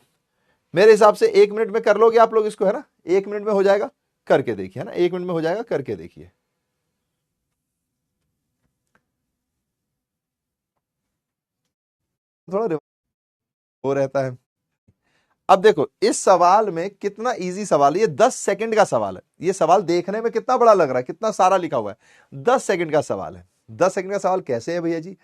मेरे हिसाब से 1 मिनट में कर लोगे आप लोग इसको, है ना। 1 मिनट में हो जाएगा, करके देखिए, है ना। 1 मिनट में हो जाएगा, करके देखिए। थोड़ा हो रहता है। अब देखो इस सवाल में कितना इजी सवाल है, ये 10 सेकंड का सवाल है। ये सवाल देखने में कितना बड़ा लग रहा है, कितना सारा लिखा हुआ है, 10 सेकंड का सवाल है। 10 सेकंड का सवाल कैसे है भैया जी।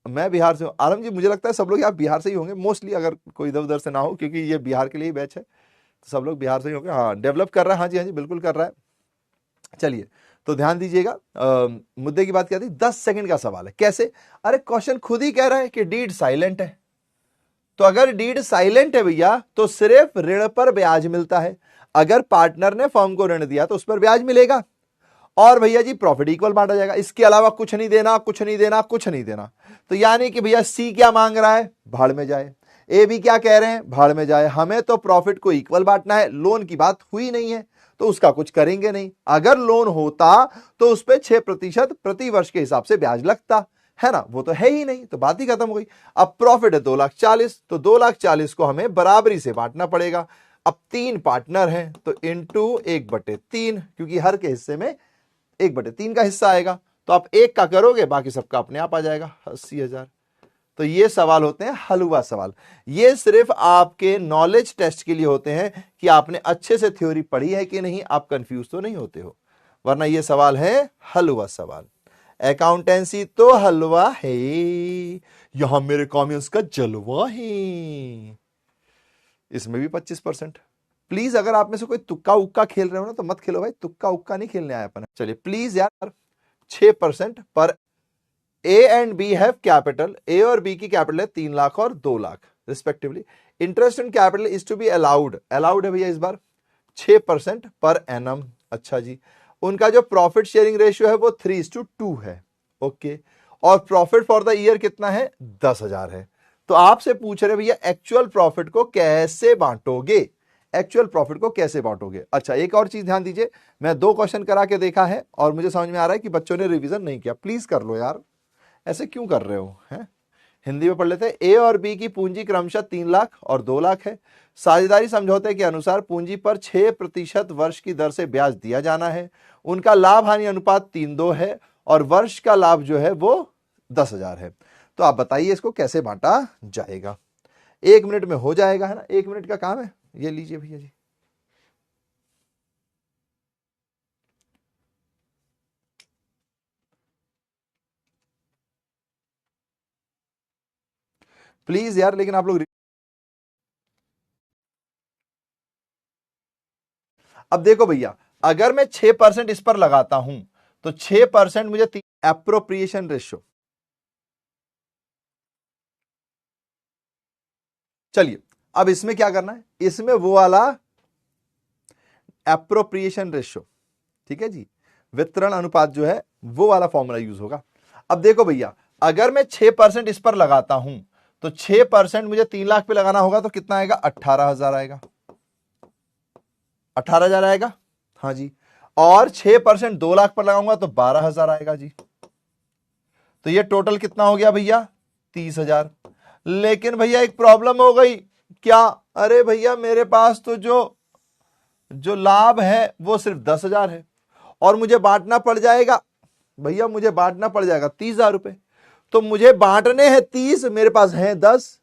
मैं बिहार से हूं आलम जी, मुझे लगता है सब लोग आप बिहार से ही होंगे मोस्टली, अगर कोई इधर उधर से ना हो, क्योंकि ये बिहार के लिए ही बैच है, तो सब लोग बिहार से ही होंगे। हाँ, डेवलप कर रहा है, हाँ जी हाँ जी बिल्कुल कर रहा है। चलिए तो ध्यान दीजिएगा, मुद्दे की बात क्या थी। 10 सेकंड का सवाल है, कैसे। अरे क्वेश्चन खुद ही कह रहा है कि डीड साइलेंट है, तो अगर डीड साइलेंट है भैया तो सिर्फ ऋण पर ब्याज मिलता है। अगर पार्टनर ने फर्म को ऋण दिया तो उस पर ब्याज मिलेगा, और भैया जी प्रॉफिट इक्वल बांटा जाएगा। इसके अलावा कुछ नहीं देना, कुछ नहीं देना, कुछ नहीं देना। तो यानी कि भैया सी क्या मांग रहा है, भाड़ में जाए। ए भी क्या कह रहे हैं, भाड़ में जाए। हमें तो प्रॉफिट को इक्वल बांटना है। लोन की बात हुई नहीं है तो उसका कुछ करेंगे नहीं। अगर लोन होता तो उस पर 6% प्रति वर्ष के हिसाब से ब्याज लगता, है ना। वो तो है ही नहीं, तो बात ही खत्म हो गई। अब प्रॉफिट है 2,40,000, तो 2,40,000 को हमें बराबरी से बांटना पड़ेगा। अब 3 पार्टनर हैं तो इंटू 1/3, क्योंकि हर के हिस्से में 1/3 का हिस्सा आएगा। तो आप 1 का करोगे, बाकी सबका अपने आप आ जाएगा 80,000। तो ये सवाल होते हैं हलवा सवाल। ये सिर्फ आपके नॉलेज टेस्ट के लिए होते हैं कि आपने अच्छे से थ्योरी पढ़ी है कि नहीं, आप कंफ्यूज तो नहीं होते हो, वरना ये सवाल है हलवा सवाल। अकाउंटेंसी तो हलवा है, यहां मेरे कॉमियंस का जलवा है। इसमें भी 25%। प्लीज अगर आप में से कोई तुक्का उक्का खेल रहे हो ना तो मत खेलो भाई, तुक्का उक्का नहीं खेलने आया अपन। चलिए प्लीज यार, 6% पर A and B have capital. A और बी की कैपिटल है 3 लाख और 2 lakh respectively. Interest in capital is to be allowed, allowed है भैया इस बार 6% पर एनम। अच्छा जी, उनका जो प्रॉफिट शेयरिंग रेशियो है वो 3:2 है, ओके। और प्रॉफिट फॉर द ईयर कितना है, 10,000 है। तो आपसे पूछ रहे भैया एक्चुअल प्रॉफिट को कैसे बांटोगे, एक्चुअल प्रॉफिट को कैसे बांटोगे। अच्छा एक और चीज ध्यान दीजिए, मैं 2 क्वेश्चन करा के देखा है और मुझे समझ में आ रहा है कि बच्चों ने रिवीजन नहीं किया। प्लीज कर लो यार, ऐसे क्यों कर रहे हो, हैं। हिंदी में पढ़ लेते हैं। ए और बी की पूंजी क्रमशः 3 लाख और 2 लाख है। साझेदारी समझौते के अनुसार पूंजी पर 6% वर्ष की दर से ब्याज दिया जाना है। उनका लाभ हानि अनुपात 3:2 है और वर्ष का लाभ जो है वो 10,000 है। तो आप बताइए इसको कैसे बांटा जाएगा। 1 मिनट में हो जाएगा, है ना, 1 मिनट का काम है। ये लीजिए भैया जी। प्लीज यार, लेकिन आप लोग अब देखो भैया, अगर मैं 6% इस पर लगाता हूं तो 6% मुझे एप्रोप्रिएशन रेशियो। चलिए अब इसमें क्या करना है, इसमें वो वाला एप्रोप्रिएशन रेशियो, ठीक है जी, वितरण अनुपात जो है वो वाला फॉर्मूला यूज होगा। अब देखो भैया, अगर मैं 6% इस पर लगाता हूं तो 6% मुझे 3 लाख पे लगाना होगा तो कितना आएगा, 18,000 आएगा। 18,000 आएगा, हाँ जी। और 6% 2 लाख पर लगाऊंगा तो 12,000 आएगा जी। तो ये टोटल कितना हो गया भैया, 30,000। लेकिन भैया एक प्रॉब्लम हो गई, क्या, अरे भैया मेरे पास तो जो लाभ है वो सिर्फ 10,000 है और मुझे बांटना पड़ जाएगा, भैया मुझे बांटना पड़ जाएगा 30,000 रुपए, तो मुझे बांटने हैं 30, मेरे पास हैं 10।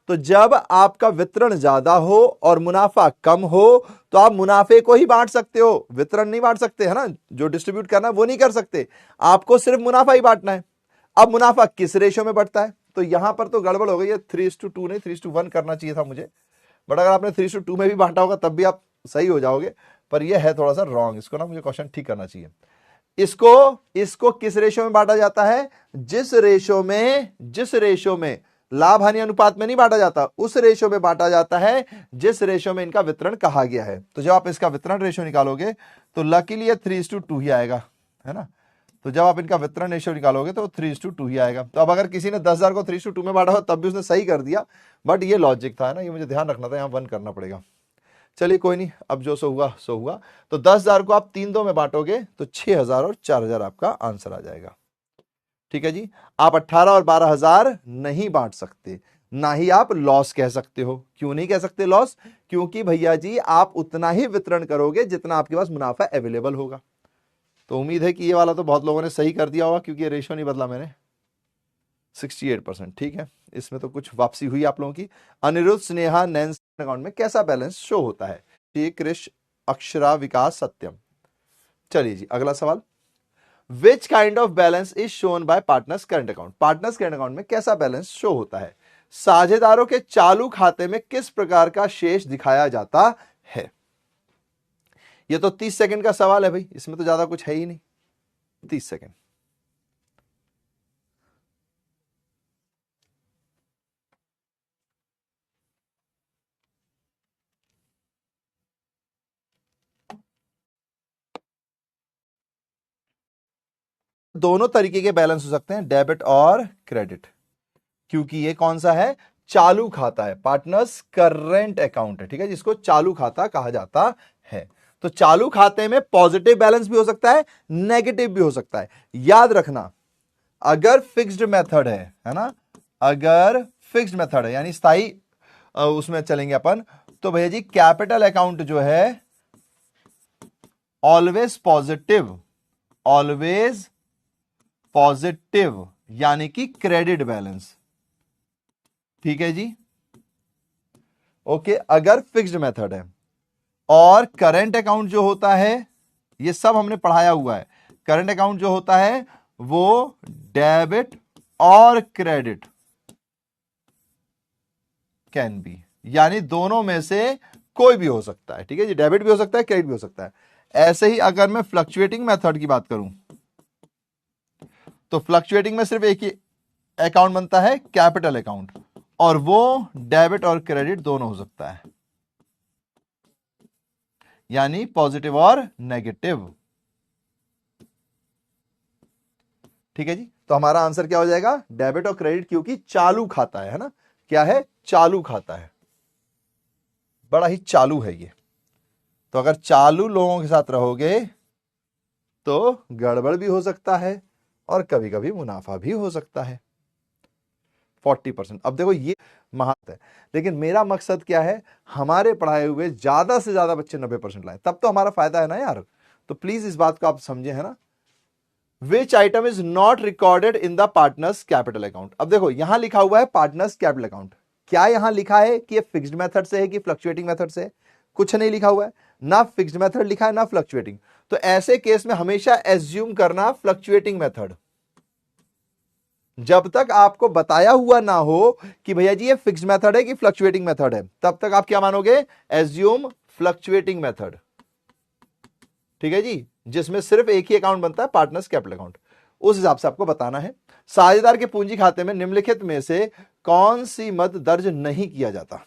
तो जब आपका वितरण ज्यादा हो और मुनाफा कम हो तो आप मुनाफे को ही बांट सकते हो, वितरण नहीं बांट सकते, है ना, जो डिस्ट्रीब्यूट करना है वो नहीं कर सकते, आपको सिर्फ मुनाफा ही बांटना है। अब मुनाफा किस रेशो में बढ़ता है, तो यहां पर तो गड़बड़ हो गई है, 3:2 नहीं 3:1 करना चाहिए था मुझे, बट अगर आपने 3:2 में भी बांटा होगा तब भी आप सही हो जाओगे, पर यह है थोड़ा सा रॉन्ग, इसको ना मुझे क्वेश्चन ठीक करना चाहिए। इसको किस रेशो में बांटा जाता है, जिस रेशो में लाभ हानि अनुपात में नहीं बांटा जाता, उस रेशो में बांटा जाता है जिस रेशो में इनका वितरण कहा गया है। तो जब आप इसका वितरण रेशो निकालोगे तो लकीली ये 3:2 ही आएगा, है ना, तो जब आप इनका वितरण रेशो निकालोगे तो 3:2 ही आएगा। तो अब अगर किसी ने 10,000 को 3:2 में बांटा हो तब भी उसने सही कर दिया, बट ये लॉजिक था, है ना, ये मुझे ध्यान रखना था, यहां 1 करना पड़ेगा। चलिए कोई नहीं, अब जो सो हुआ सो हुआ। तो 10,000 को आप 3 2 में बांटोगे तो 6,000 और 4,000 आपका आंसर आ जाएगा। ठीक है जी, आप 18 और 12,000 नहीं बांट सकते, ना ही आप लॉस कह सकते हो। क्यों नहीं कह सकते लॉस, क्योंकि भैया जी आप उतना ही वितरण करोगे जितना आपके पास मुनाफा अवेलेबल होगा। तो उम्मीद है कि ये वाला तो बहुत लोगों ने सही कर दिया होगा, क्योंकि ये रेशो नहीं बदला मैंने। 68%, ठीक है, इसमें तो कुछ वापसी हुई आप लोगों की। अनिरुद्ध, स्नेहा, नैन्सी अकाउंट में कैसा बैलेंस शो होता है, श्री कृष, अक्षरा, विकास, सत्यम। चलिए जी अगला सवाल, which kind of balance is shown by partners current account, partners current account में कैसा बैलेंस शो होता है, साझेदारों के चालू खाते में किस प्रकार का शेष दिखाया जाता है। ये तो 30 सेकंड का सवाल है भाई, इसमें तो ज्यादा कुछ है ही नहीं, 30 सेकंड। दोनों तरीके के बैलेंस हो सकते हैं, डेबिट और क्रेडिट, क्योंकि ये कौन सा है, चालू खाता है, पार्टनर्स करंट अकाउंट है, ठीक है, जिसको चालू खाता कहा जाता है। तो चालू खाते में पॉजिटिव बैलेंस भी हो सकता है, नेगेटिव भी हो सकता है। याद रखना, अगर फिक्स्ड मेथड है ना, अगर फिक्स्ड मेथड है यानी स्थायी उसमें चलेंगे अपन, तो भैया जी कैपिटल अकाउंट जो है ऑलवेज पॉजिटिव, ऑलवेज पॉजिटिव, यानी कि क्रेडिट बैलेंस, ठीक है जी, ओके, अगर फिक्स्ड मेथड है। और करंट अकाउंट जो होता है, ये सब हमने पढ़ाया हुआ है, करंट अकाउंट जो होता है वो डेबिट और क्रेडिट कैन बी, यानी दोनों में से कोई भी हो सकता है, ठीक है जी, डेबिट भी हो सकता है, क्रेडिट भी हो सकता है। ऐसे ही अगर मैं फ्लक्चुएटिंग मेथड की बात करूं तो फ्लक्चुएटिंग में सिर्फ एक ही अकाउंट बनता है, कैपिटल अकाउंट, और वो डेबिट और क्रेडिट दोनों हो सकता है, यानी पॉजिटिव और नेगेटिव, ठीक है जी। तो हमारा आंसर क्या हो जाएगा, डेबिट और क्रेडिट, क्योंकि चालू खाता है ना, क्या है, चालू खाता है, बड़ा ही चालू है ये। तो अगर चालू लोगों के साथ रहोगे तो गड़बड़ भी हो सकता है और कभी कभी मुनाफा भी हो सकता है। 40%, अब देखो ये महत्व है, लेकिन मेरा मकसद क्या है, हमारे पढ़ाए हुए ज्यादा से ज्यादा बच्चे 90% लाए, तब तो हमारा फायदा है ना यार। तो प्लीज इस बात को आप समझे, है ना। विच item is not recorded in the partners capital account, अब देखो यहां लिखा हुआ है पार्टनर्स कैपिटल अकाउंट, क्या यहां लिखा है कि ये फिक्स्ड मेथड से है कि फ्लक्चुएटिंग मेथड से है, कुछ नहीं लिखा हुआ है, ना फिक्स्ड मेथड लिखा है ना फ्लक्चुएटिंग। तो ऐसे केस में हमेशा एज्यूम करना फ्लक्चुएटिंग मेथड, जब तक आपको बताया हुआ ना हो कि भैया जी ये फिक्स्ड मेथड है कि फ्लक्चुएटिंग मेथड है, तब तक आप क्या मानोगे, एज्यूम फ्लक्चुएटिंग मेथड, ठीक है जी, जिसमें सिर्फ एक ही अकाउंट बनता है, पार्टनर्स कैपिटल अकाउंट, उस हिसाब से आपको बताना है। साझेदार के पूंजी खाते में निम्नलिखित में से कौन सी मद दर्ज नहीं किया जाता।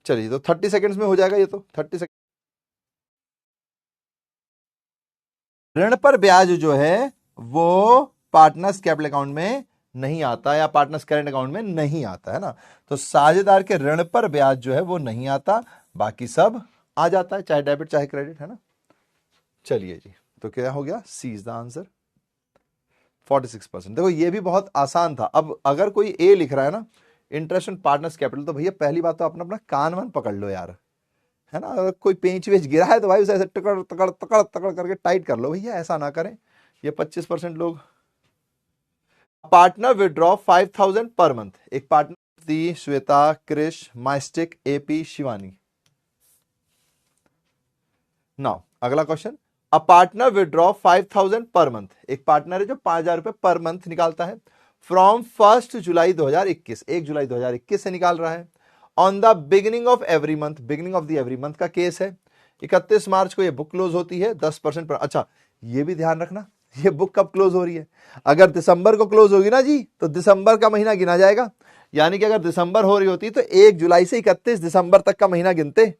चलिए तो 30 सेकंड्स में हो जाएगा ये, तो 30 सेकंड। ऋण पर ब्याज जो है वो पार्टनर्स कैपिटल अकाउंट में नहीं आता, या पार्टनर्स करंट अकाउंट में नहीं आता, है ना। तो साझेदार के ऋण पर ब्याज जो है वो नहीं आता, बाकी सब आ जाता है, चाहे डेबिट चाहे क्रेडिट, है ना। चलिए जी, तो क्या हो गया, सी इज द आंसर, 46%। देखो ये भी बहुत आसान था। अब अगर कोई ए लिख रहा है ना, इंटरेस्ट ऑन पार्टनर्स कैपिटल। तो भैया पहली बात तो अपना अपना कान वान पकड़ लो यार, है ना। अगर कोई पेंच वेच गिरा है तो भाई उसे ऐसे टकड़ तकड़ तकड़ तकड़ करके टाइट कर लो भैया, ऐसा ना करें ये 25% लोग। Partner withdraw 5,000 per month. एक पार्टनर दी Shweta, Krrish, mystic, AP, Shivani. Now अगला question, a partner withdraw 5,000 per month. एक पार्टनर है जो 5,000 रुपए पर मंथ निकालता है फ्रॉम 1 जुलाई 2021, 1 जुलाई 2021 से निकाल रहा है। On the beginning of every month, beginning of the every month का केस है। 31 मार्च को ये बुक क्लोज होती है 10% पर। अच्छा ये भी ध्यान रखना, ये बुक कब क्लोज हो रही है। अगर दिसंबर को क्लोज होगी ना जी तो दिसंबर का महीना गिना जाएगा, यानी कि अगर दिसंबर हो रही होती तो 1 जुलाई से 31 दिसंबर तक का महीना गिनते।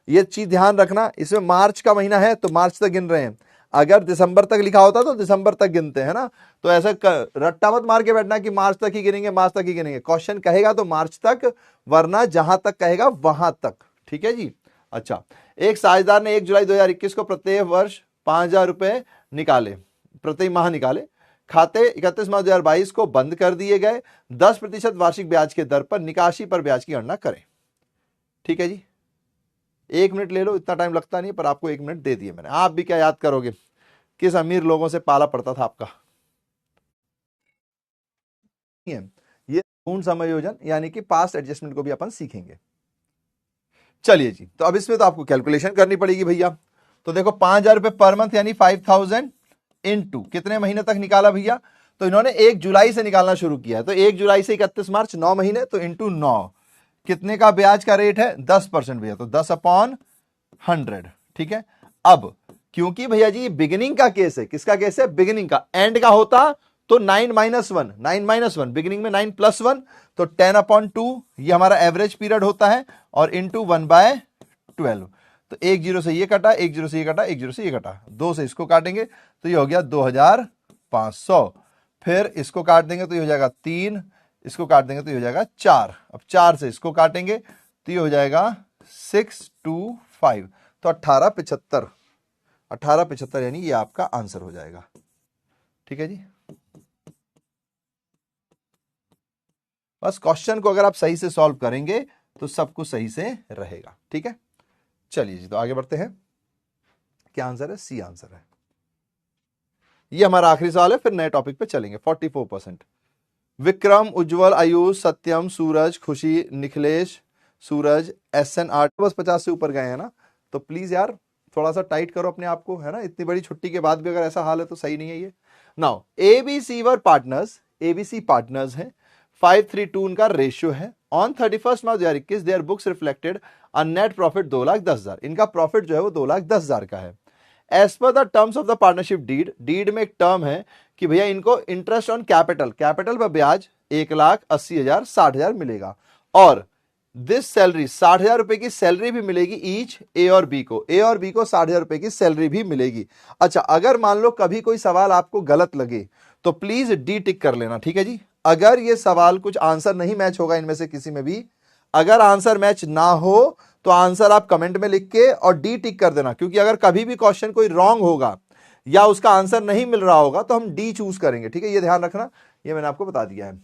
ये चीज ध्यान रखना, इसमें मार्च का महीना है तो मार्च तक गिन रहे हैं, अगर दिसंबर तक लिखा होता तो दिसंबर तक गिनते हैं ना। तो ऐसा रट्टा मत मार के बैठना कि मार्च तक ही गिनेंगे, मार्च तक ही गिनेंगे। क्वेश्चन कहेगा तो मार्च तक, वरना जहां तक कहेगा वहां तक, ठीक है जी। अच्छा, एक साझेदार ने 1 जुलाई 2021 को प्रत्येक वर्ष 5,000 रुपए निकाले, प्रति माह निकाले। खाते 31 मार्च 2022 को बंद कर दिए गए। 10% वार्षिक ब्याज के दर पर निकासी पर ब्याज की गणना करें। ठीक है जी, 1 मिनट ले लो, इतना टाइम लगता नहीं, पर आपको 1 मिनट दे दिए मैंने। आप भी क्या याद करोगे, किस अमीर लोगों से पाला पड़ता था आपका। ये पूर्ण समायोजन यानी कि पास्ट एडजस्टमेंट को भी अपन सीखेंगे। चलिए जी, तो अब इसमें तो आपको कैलकुलेशन करनी पड़ेगी भैया। तो देखो 5,000 रुपए पर मंथ यानी 5,000 इनटू कितने महीने तक निकाला भैया, तो इन्होंने 1 जुलाई से निकालना शुरू किया है, तो 1 जुलाई से 31 मार्च 9 महीने, तो इंटू 9 कितने का ब्याज का रेट है 10% भैया, तो 10/100। ठीक है, अब क्योंकि भैया जी बिगिनिंग का केस है, किसका केस है, बिगिनिंग का। एंड का होता तो 9 - 1 बिगिनिंग में 9+1 तो 10/2 ये हमारा एवरेज पीरियड होता है, और इंटू 1/12। तो 1 0 से ये कटा, 1 0 से ये कटा, 1 0 से ये कटा, 2 से इसको काटेंगे तो ये हो गया 2,500। फिर इसको काट देंगे तो ये हो जाएगा 3, इसको काट देंगे तो ये हो जाएगा 4। अब 4 से इसको काटेंगे तो ये हो जाएगा 625, तो 1875, 1875 यानी ये आपका आंसर हो जाएगा। ठीक है जी, बस क्वेश्चन को अगर आप सही से सॉल्व करेंगे तो सब कुछ सही से रहेगा। ठीक है, चलिए जी, तो आगे बढ़ते हैं। क्या आंसर है, सी आंसर है। ये हमारा आखिरी सवाल है, फिर नए टॉपिक पे चलेंगे। 44%। विक्रम, उज्जवल, आयुष, सत्यम, सूरज, खुशी, निखिलेश, सूरज, SN 8 बस 50 से ऊपर गए हैं ना, तो प्लीज यार थोड़ा सा टाइट करो अपने आप को, है ना। इतनी बड़ी छुट्टी के बाद भी अगर ऐसा हाल है तो सही नहीं है ये। नाउ ABC वर पार्टनर्स, ABC पार्टनर्स हैं, 5:3 उनका रेशियो है। On 31 March 2021 their books reflected a net profit 2,10,000। इनका प्रॉफिट जो है वो 2,10,000 का है। As per the terms of the partnership deed, deed में एक टर्म है कि भैया इनको इंटरेस्ट ऑन कैपिटल, कैपिटल पर ब्याज 1,80,000 60,000 मिलेगा, और दिस सैलरी 60,000 रुपए की सैलरी भी मिलेगी ईच ए और बी को, ए और बी को 60,000 रुपए की सैलरी भी मिलेगी। अच्छा, अगर मान लो कभी कोई सवाल आपको गलत लगे तो प्लीज डी टिक कर लेना। ठीक है जी, अगर ये सवाल कुछ आंसर नहीं मैच होगा इनमें से किसी में भी, अगर आंसर मैच ना हो तो आंसर आप कमेंट में लिख के और डी टिक कर देना, क्योंकि अगर कभी भी क्वेश्चन कोई रॉन्ग होगा या उसका आंसर नहीं मिल रहा होगा तो हम डी चूज करेंगे। ठीक है, ये ध्यान रखना, ये मैंने आपको बता दिया है।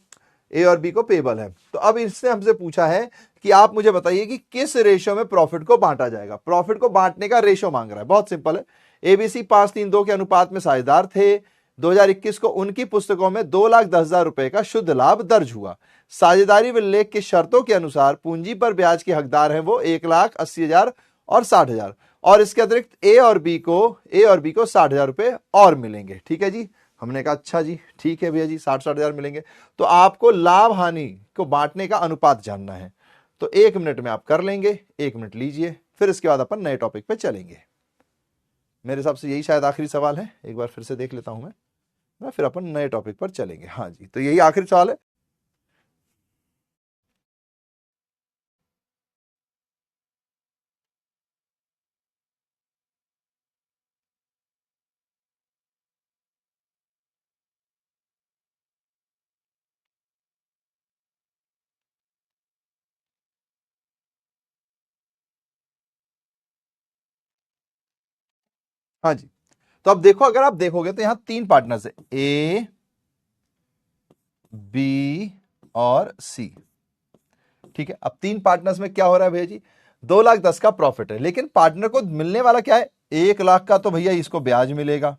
ए और बी को पेबल है। तो अब इसने हमसे पूछा है कि आप मुझे बताइए कि किस रेशो में प्रॉफिट को बांटा जाएगा। प्रॉफिट को बांटने का रेशो मांग रहा है, बहुत सिंपल है। एबीसी 5:3:2 के अनुपात में साझेदार थे। 2021 को उनकी पुस्तकों में 2,10,000 रुपए का शुद्ध लाभ दर्ज हुआ। साझेदारी विलेख की शर्तों के अनुसार पूंजी पर ब्याज के हकदार हैं वो 1,80,000 और 60,000, और इसके अतिरिक्त ए और बी को 60,000 रुपए और मिलेंगे। ठीक है जी, हमने कहा अच्छा जी ठीक है भैया जी, 60,000 मिलेंगे। तो आपको लाभ हानि को बांटने का अनुपात जानना है, तो 1 मिनट में आप कर लेंगे। 1 मिनट लीजिए, फिर इसके बाद अपन नए टॉपिक पे चलेंगे। मेरे हिसाब से यही शायद आखिरी सवाल है, एक बार फिर से देख लेता हूं मैं, फिर अपन नए टॉपिक पर चलेंगे। हाँ जी, तो यही आखिरी सवाल है। हाँ जी, तो अब देखो, अगर आप देखोगे तो यहां 3 पार्टनर्स है, ए, बी और सी। ठीक है। अब 3 पार्टनर्स में क्या हो रहा है भैया जी, 2,10,000 का प्रॉफिट है, लेकिन पार्टनर को मिलने वाला क्या है, 1,00,000 का। तो भैया इसको ब्याज मिलेगा,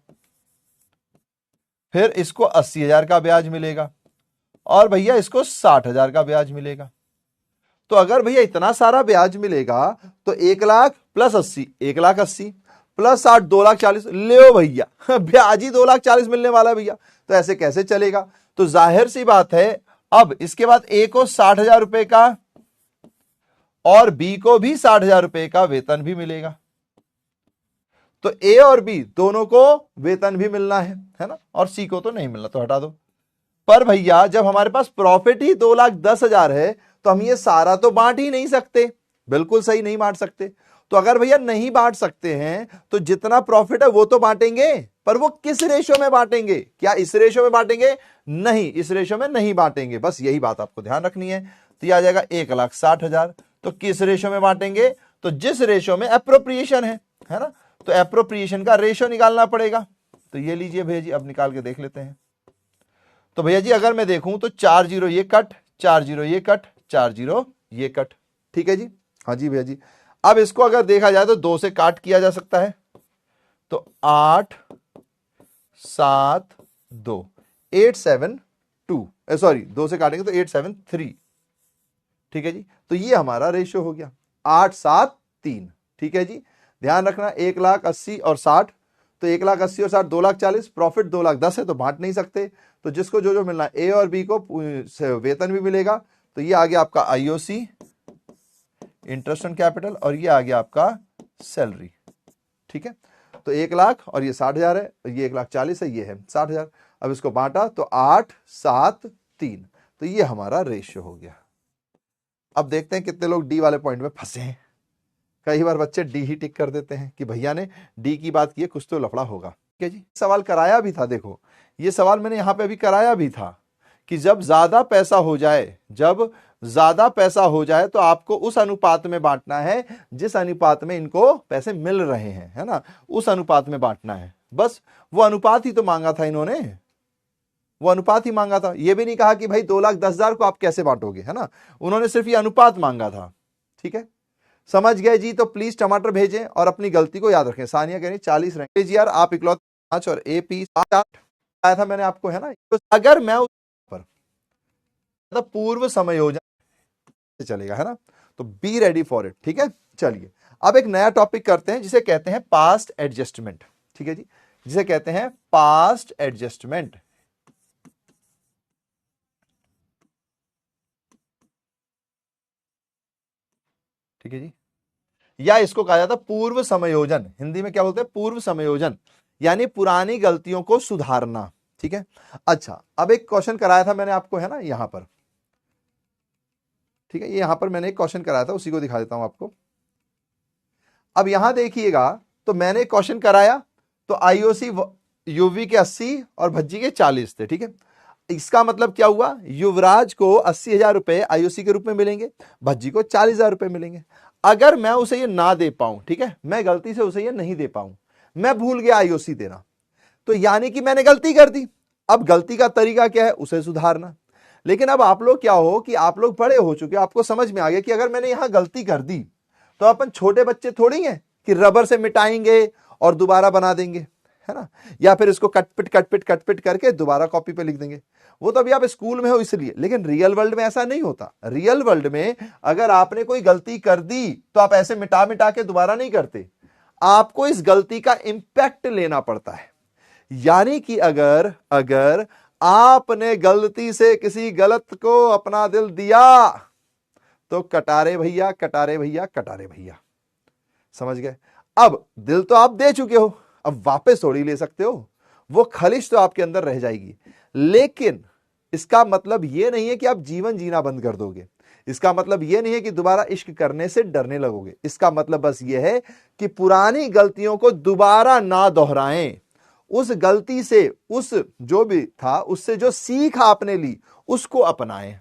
फिर इसको 80,000 का ब्याज मिलेगा, और भैया इसको 60,000 का ब्याज मिलेगा। तो अगर भैया इतना सारा ब्याज मिलेगा तो 1,00,000 प्लस 80, 1,80,000 प्लस 60, 2,40,000। ले भैया ब्याज ही 2,40,000 मिलने वाला है भैया, तो ऐसे कैसे चलेगा। तो जाहिर सी बात है, अब इसके बाद ए को 60,000 रुपए का और बी को भी 60,000 रुपए का वेतन भी मिलेगा। तो ए और बी दोनों को वेतन भी मिलना है ना, और सी को तो नहीं मिलना, तो हटा दो। पर भैया जब हमारे पास प्रॉफिट ही 2,10,000 है तो हम ये सारा तो बांट ही नहीं सकते, बिल्कुल सही, नहीं बांट सकते। तो अगर भैया नहीं बांट सकते हैं तो जितना प्रॉफिट है वो तो बांटेंगे, पर वो किस रेशो में बांटेंगे, क्या इस रेशो में बांटेंगे, नहीं, इस रेशो में नहीं बांटेंगे। बस यही बात आपको ध्यान रखनी है। तो ये आ जाएगा 1,60,000। तो किस रेशो में बांटेंगे, तो जिस रेशो में एप्रोप्रिएशन है ना, तो एप्रोप्रिएशन का रेशो निकालना पड़ेगा। तो ये लीजिए भैया जी, अब निकाल के देख लेते हैं। तो भैया जी अगर मैं देखूं तो 4 0 ये कट, 4 0 ये कट, 4 0 ये कट, ठीक है जी। हाँ जी भैया जी। अब इसको अगर देखा जाए तो 2 से काट किया जा सकता है, तो 8 7 2, 8 7 2, सॉरी 2 से काटेंगे तो 8 7 3, ठीक है जी। तो ये हमारा रेशियो हो गया 8 7 3, ठीक है जी। ध्यान रखना 1,80,000 और 60, तो 1,80,000 और 60 2,40,000, प्रॉफिट 2,10,000 है तो बांट नहीं सकते। तो जिसको जो जो मिलना है, ए और बी को वेतन भी मिलेगा। तो ये आ गया आपका आईओसी, इंटरेस्ट ऑन कैपिटल, और ये आ गया आपका सैलरी, ठीक है। तो 1,00,000 और ये 60,000 है, ये 1,40,000 है, ये है 60,000। अब इसको बांटा तो 8 7 3, तो ये हमारा रेशियो हो गया। अब देखते हैं कितने लोग डी वाले पॉइंट में फंसे हैं। कई बार बच्चे डी ही टिक कर देते हैं कि भैया ने डी की बात की है, कुछ तो लफड़ा होगा, ठीक है जी। सवाल कराया भी था, देखो ये सवाल मैंने यहां पे अभी कराया भी था कि जब ज्यादा पैसा हो जाए, जब ज्यादा पैसा हो जाए तो आपको उस अनुपात में बांटना है जिस अनुपात में इनको पैसे मिल रहे हैं, है ना, उस अनुपात में बांटना है। बस वो अनुपात ही तो मांगा था इन्होंने, वो अनुपात ही मांगा था। ये भी नहीं कहा कि भाई 2,10,000 को आप कैसे बांटोगे, है ना, उन्होंने सिर्फ ये अनुपात मांगा था, ठीक है। समझ गए जी, तो प्लीज टमाटर भेजें और अपनी गलती को याद रखें। सानिया कह रही 40 रैंक जी यार, आप इकलौते 5 और एपी 8 आया था मैंने आपको, है ना। तो अगर मैं उस पर पूर्व समायोजन चलेगा, है ना, तो बी रेडी फॉर इट, ठीक है। चलिए अब एक नया टॉपिक करते हैं जिसे कहते हैं पास्ट एडजस्टमेंट, ठीक है जी, जिसे कहते हैं पास्ट एडजस्टमेंट, ठीक है जी, या इसको कहा जाता है पूर्व समायोजन। हिंदी में क्या बोलते हैं, पूर्व समायोजन, यानी पुरानी गलतियों को सुधारना, ठीक है। अच्छा, अब एक क्वेश्चन कराया था मैंने आपको, है ना, यहां पर, ठीक है, ये यहां पर मैंने एक क्वेश्चन कराया था, उसी को दिखा देता हूं आपको। अब यहां देखिएगा, तो मैंने एक क्वेश्चन कराया, तो आईओसी यूवी के 80 और भज्जी के 40 थे, ठीक है। इसका मतलब क्या हुआ, युवराज को 80,000 रुपए आईओसी के रूप में मिलेंगे, भज्जी को 40,000 रुपए मिलेंगे। अगर मैं उसे ये ना दे पाऊं, ठीक है, मैं गलती से उसे ये नहीं दे पाऊं, मैं भूल गया आईओसी देना, तो यानी कि मैंने गलती कर दी। अब गलती का तरीका क्या है, उसे सुधारना। लेकिन अब आप लोग क्या हो कि आप लोग बड़े हो चुके, आपको समझ में आ गया कि अगर मैंने यहां गलती कर दी तो अपन छोटे बच्चे थोड़ी हैं कि रबर से मिटाएंगे और दोबारा बना देंगे, है ना, या फिर इसको कटपिट करके दोबारा कॉपी पे लिख देंगे। वो तो अभी आप स्कूल में हो इसलिए, लेकिन रियल वर्ल्ड में ऐसा नहीं होता। रियल वर्ल्ड में अगर आपने कोई गलती कर दी तो आप ऐसे मिटा मिटा के दोबारा नहीं करते, आपको इस गलती का इंपैक्ट लेना पड़ता है। यानी कि अगर आपने गलती से किसी गलत को अपना दिल दिया तो कटारे भैया, कटारे भैया, कटारे भैया, समझ गए। अब दिल तो आप दे चुके हो, अब वापस थोड़ी ले सकते हो, वो खलिश तो आपके अंदर रह जाएगी। लेकिन इसका मतलब यह नहीं है कि आप जीवन जीना बंद कर दोगे, इसका मतलब यह नहीं है कि दोबारा इश्क करने से डरने लगोगे। इसका मतलब बस यह है कि पुरानी गलतियों को दोबारा ना दोहराएं, उस गलती से, उस जो भी था उससे जो सीख आपने ली उसको अपनाएं।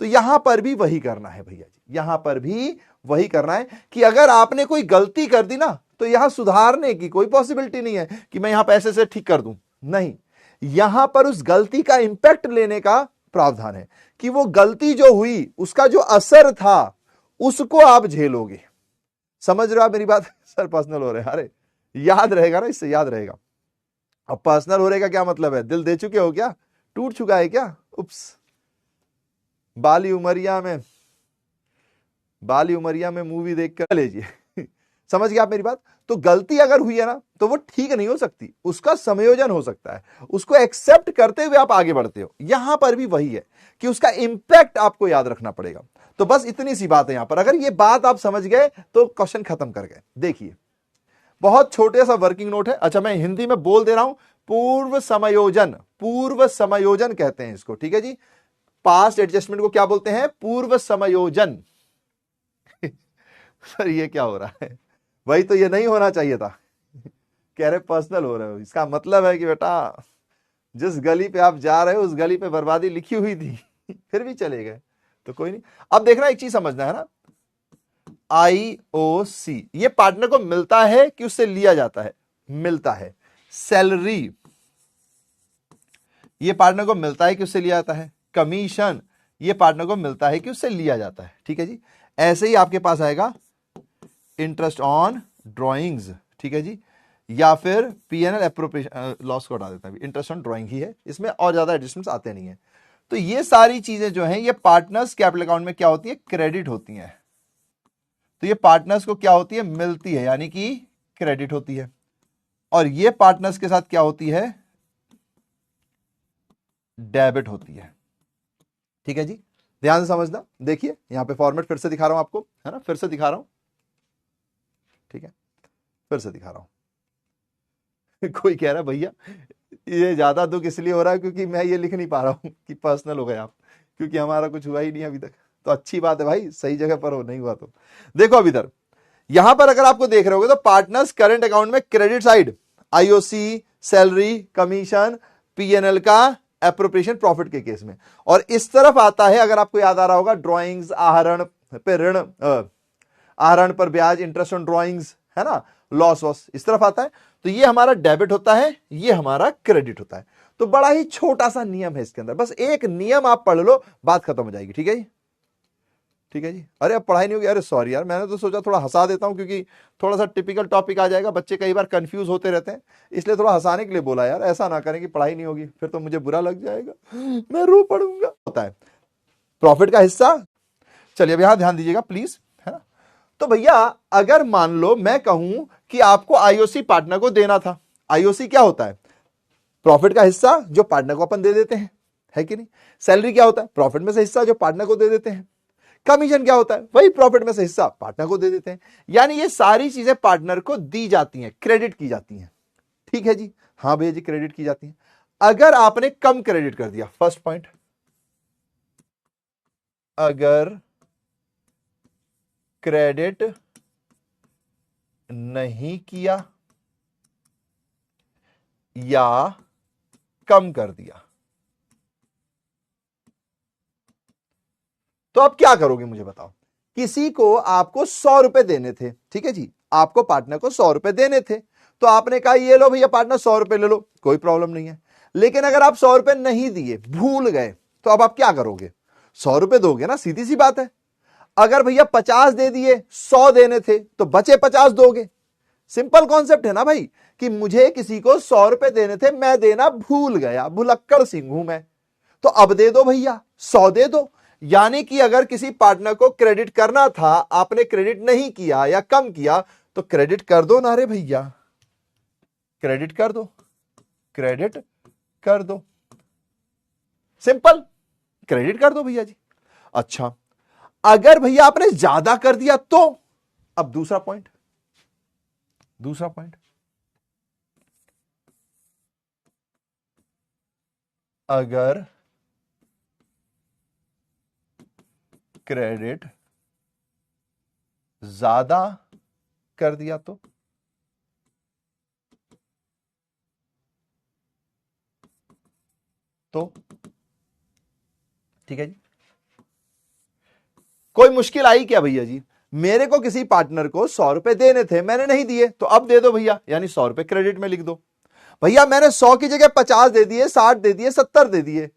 तो यहां पर भी वही करना है भैया जी, यहां पर भी वही करना है कि अगर आपने कोई गलती कर दी ना तो यहां सुधारने की कोई पॉसिबिलिटी नहीं है कि मैं यहां पैसे से ठीक कर दूं, नहीं, यहां पर उस गलती का इंपैक्ट लेने का प्रावधान है कि वो गलती जो हुई उसका जो असर था उसको आप झेलोगे। समझ रहे हो आप मेरी बात? सर पर्सनल हो रहे हैं, अरे याद रहेगा ना, इससे याद रहेगा। अब पर्सनल हो रहे का क्या मतलब है? दिल दे चुके हो क्या? टूट चुका है क्या? उप्स, बाली उमरिया में मूवी देखकर लीजिए। समझ गए आप मेरी बात? तो गलती अगर हुई है ना तो वो ठीक नहीं हो सकती, उसका समायोजन हो सकता है, उसको एक्सेप्ट करते हुए आप आगे बढ़ते हो। यहां पर भी वही है कि उसका इंपैक्ट आपको याद रखना पड़ेगा। तो बस इतनी सी बात है यहां पर, अगर ये बात आप समझ गए तो क्वेश्चन खत्म कर गए। देखिए बहुत छोटे सा वर्किंग नोट है, अच्छा मैं हिंदी में बोल दे रहा हूं, पूर्व समायोजन कहते हैं इसको, ठीक है जी। पास्ट एडजस्टमेंट को क्या बोलते हैं? पूर्व समायोजन। सर ये क्या हो रहा है? वही तो, ये नहीं होना चाहिए था। कह रहे पर्सनल हो रहे हो, इसका मतलब है कि बेटा जिस गली पे आप जा रहे हो उस गली पे बर्बादी लिखी हुई थी, फिर भी चले गए, तो कोई नहीं। अब देखना, एक चीज समझना है ना, IOC ये पार्टनर को मिलता है कि उससे लिया जाता है? मिलता है। सैलरी ये पार्टनर को मिलता है कि उससे लिया जाता है। कमीशन ये पार्टनर को मिलता है कि उससे लिया जाता है, ठीक है जी। ऐसे ही आपके पास आएगा इंटरेस्ट ऑन ड्रॉइंग्स, ठीक है जी, या फिर P&L एप्रोप्रिएशन, लॉस को हटा देता है, इंटरेस्ट ऑन ड्रॉइंग ही है, इसमें और ज्यादा एडजस्टमेंट्स आते नहीं है। तो ये सारी चीजें जो हैं ये पार्टनर्स कैपिटल अकाउंट में क्या होती है? क्रेडिट होती हैं। तो ये पार्टनर्स को क्या होती है? मिलती है, यानी कि क्रेडिट होती है। और ये पार्टनर्स के साथ क्या होती है? डेबिट होती है, ठीक है जी। ध्यान से समझना। देखिए यहां पे फॉर्मेट फिर से दिखा रहा हूं आपको, है ना, फिर से दिखा रहा हूं, ठीक है, फिर से दिखा रहा हूं। कोई कह रहा है भैया ये ज्यादा दुख इसलिए हो रहा है क्योंकि मैं ये लिख नहीं पा रहा हूं कि पर्सनल हो गए आप, क्योंकि हमारा कुछ हुआ ही नहीं अभी तक। तो अच्छी बात है भाई, सही जगह पर हो, नहीं हुआ तो देखो। अब इधर यहां पर अगर आपको देख रहे होगे तो पार्टनर्स करंट अकाउंट में credit side IOC, salary, commission, P&L का एप्रोप्रिएशन प्रॉफिट के केस में, और इस तरफ आता है, अगर आपको याद आ रहा होगा, ड्रॉइंग्स, आहरण पे ऋण, आहरण पर ब्याज, इंटरेस्ट ऑन ड्रॉइंग्स, है ना, लॉस वॉस, इस तरफ आता है। तो ये हमारा डेबिट होता है, ये हमारा क्रेडिट होता है। तो बड़ा ही छोटा सा नियम है इसके अंदर, बस एक नियम आप पढ़ लो, बात खत्म हो जाएगी, ठीक है जी, ठीक है जी। अरे अब पढ़ाई नहीं होगी? अरे सॉरी यार, मैंने तो सोचा थोड़ा हंसा देता हूं, क्योंकि थोड़ा सा टिपिकल टॉपिक आ जाएगा, बच्चे कई बार कंफ्यूज होते रहते हैं, इसलिए थोड़ा हंसाने के लिए बोला यार। ऐसा ना करें कि पढ़ाई नहीं होगी, फिर तो मुझे बुरा लग जाएगा, मैं रो पड़ूंगा। होता है प्रॉफिट का हिस्सा। चलिए अब यहां ध्यान दीजिएगा प्लीज, है ना। तो भैया अगर मान लो मैं कहूं कि आपको IOC पार्टनर को देना था, IOC क्या होता है? प्रॉफिट का हिस्सा जो पार्टनर को अपन दे देते हैं, है कि नहीं। सैलरी क्या होता है? प्रॉफिट में से हिस्सा जो पार्टनर को दे देते हैं। कमीशन क्या होता है? वही प्रॉफिट में से हिस्सा पार्टनर को दे देते हैं। यानी ये सारी चीजें पार्टनर को दी जाती हैं, क्रेडिट की जाती हैं, ठीक है जी। हाँ भैया जी, क्रेडिट की जाती हैं। अगर आपने कम क्रेडिट कर दिया, फर्स्ट पॉइंट, अगर क्रेडिट नहीं किया या कम कर दिया, तो आप क्या करोगे मुझे बताओ। किसी को आपको 100 रुपए देने थे, ठीक है जी, आपको पार्टनर को 100 रुपए देने थे, तो आपने कहा ये लो भैया पार्टनर 100 रुपए ले लो, कोई प्रॉब्लम नहीं है। लेकिन अगर आप 100 रुपए नहीं दिए, भूल गए, तो अब आप क्या करोगे? 100 रुपए दोगे ना, सीधी सी बात है। अगर भैया 50 दे दिए, 100 देने थे, तो बचे 50 दोगे। सिंपल कॉन्सेप्ट है ना भाई, कि मुझे किसी को 100 रुपए देने थे, मैं देना भूल गया, भुलक्कड़ सिंह हूं मैं, तो अब दे दो भैया, 100 दे दो। यानी कि अगर किसी पार्टनर को क्रेडिट करना था, आपने क्रेडिट नहीं किया या कम किया, तो क्रेडिट कर दो ना रे भैया, क्रेडिट कर दो, क्रेडिट कर दो, सिंपल, क्रेडिट कर दो भैया जी। अच्छा अगर भैया आपने ज्यादा कर दिया तो, अब दूसरा पॉइंट, अगर क्रेडिट ज्यादा कर दिया तो ठीक है जी। कोई मुश्किल आई क्या भैया जी? मेरे को किसी पार्टनर को 100 रुपए देने थे, मैंने नहीं दिए, तो अब दे दो भैया, यानी 100 रुपए क्रेडिट में लिख दो। भैया मैंने 100 की जगह 50 दे दिए, 60 दे दिए, 70 दे दिए,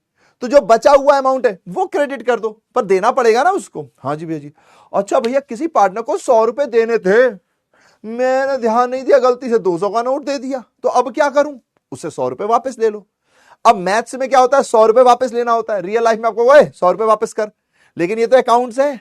तो जो बचा हुआ अमाउंट है वो क्रेडिट कर दो, पर देना पड़ेगा ना उसको। हाँ जी भैया जी। अच्छा भैया किसी पार्टनर को 100 रुपए देने थे, मैंने ध्यान नहीं दिया, गलती से 200 का नोट दे दिया, तो अब क्या करूं? उससे 100 रुपए वापस ले लो। अब मैथ्स में क्या होता है, 100 रुपए वापस लेना होता है, रियल लाइफ में आपको वो 100 रुपए वापस कर, लेकिन ये तो अकाउंट्स है।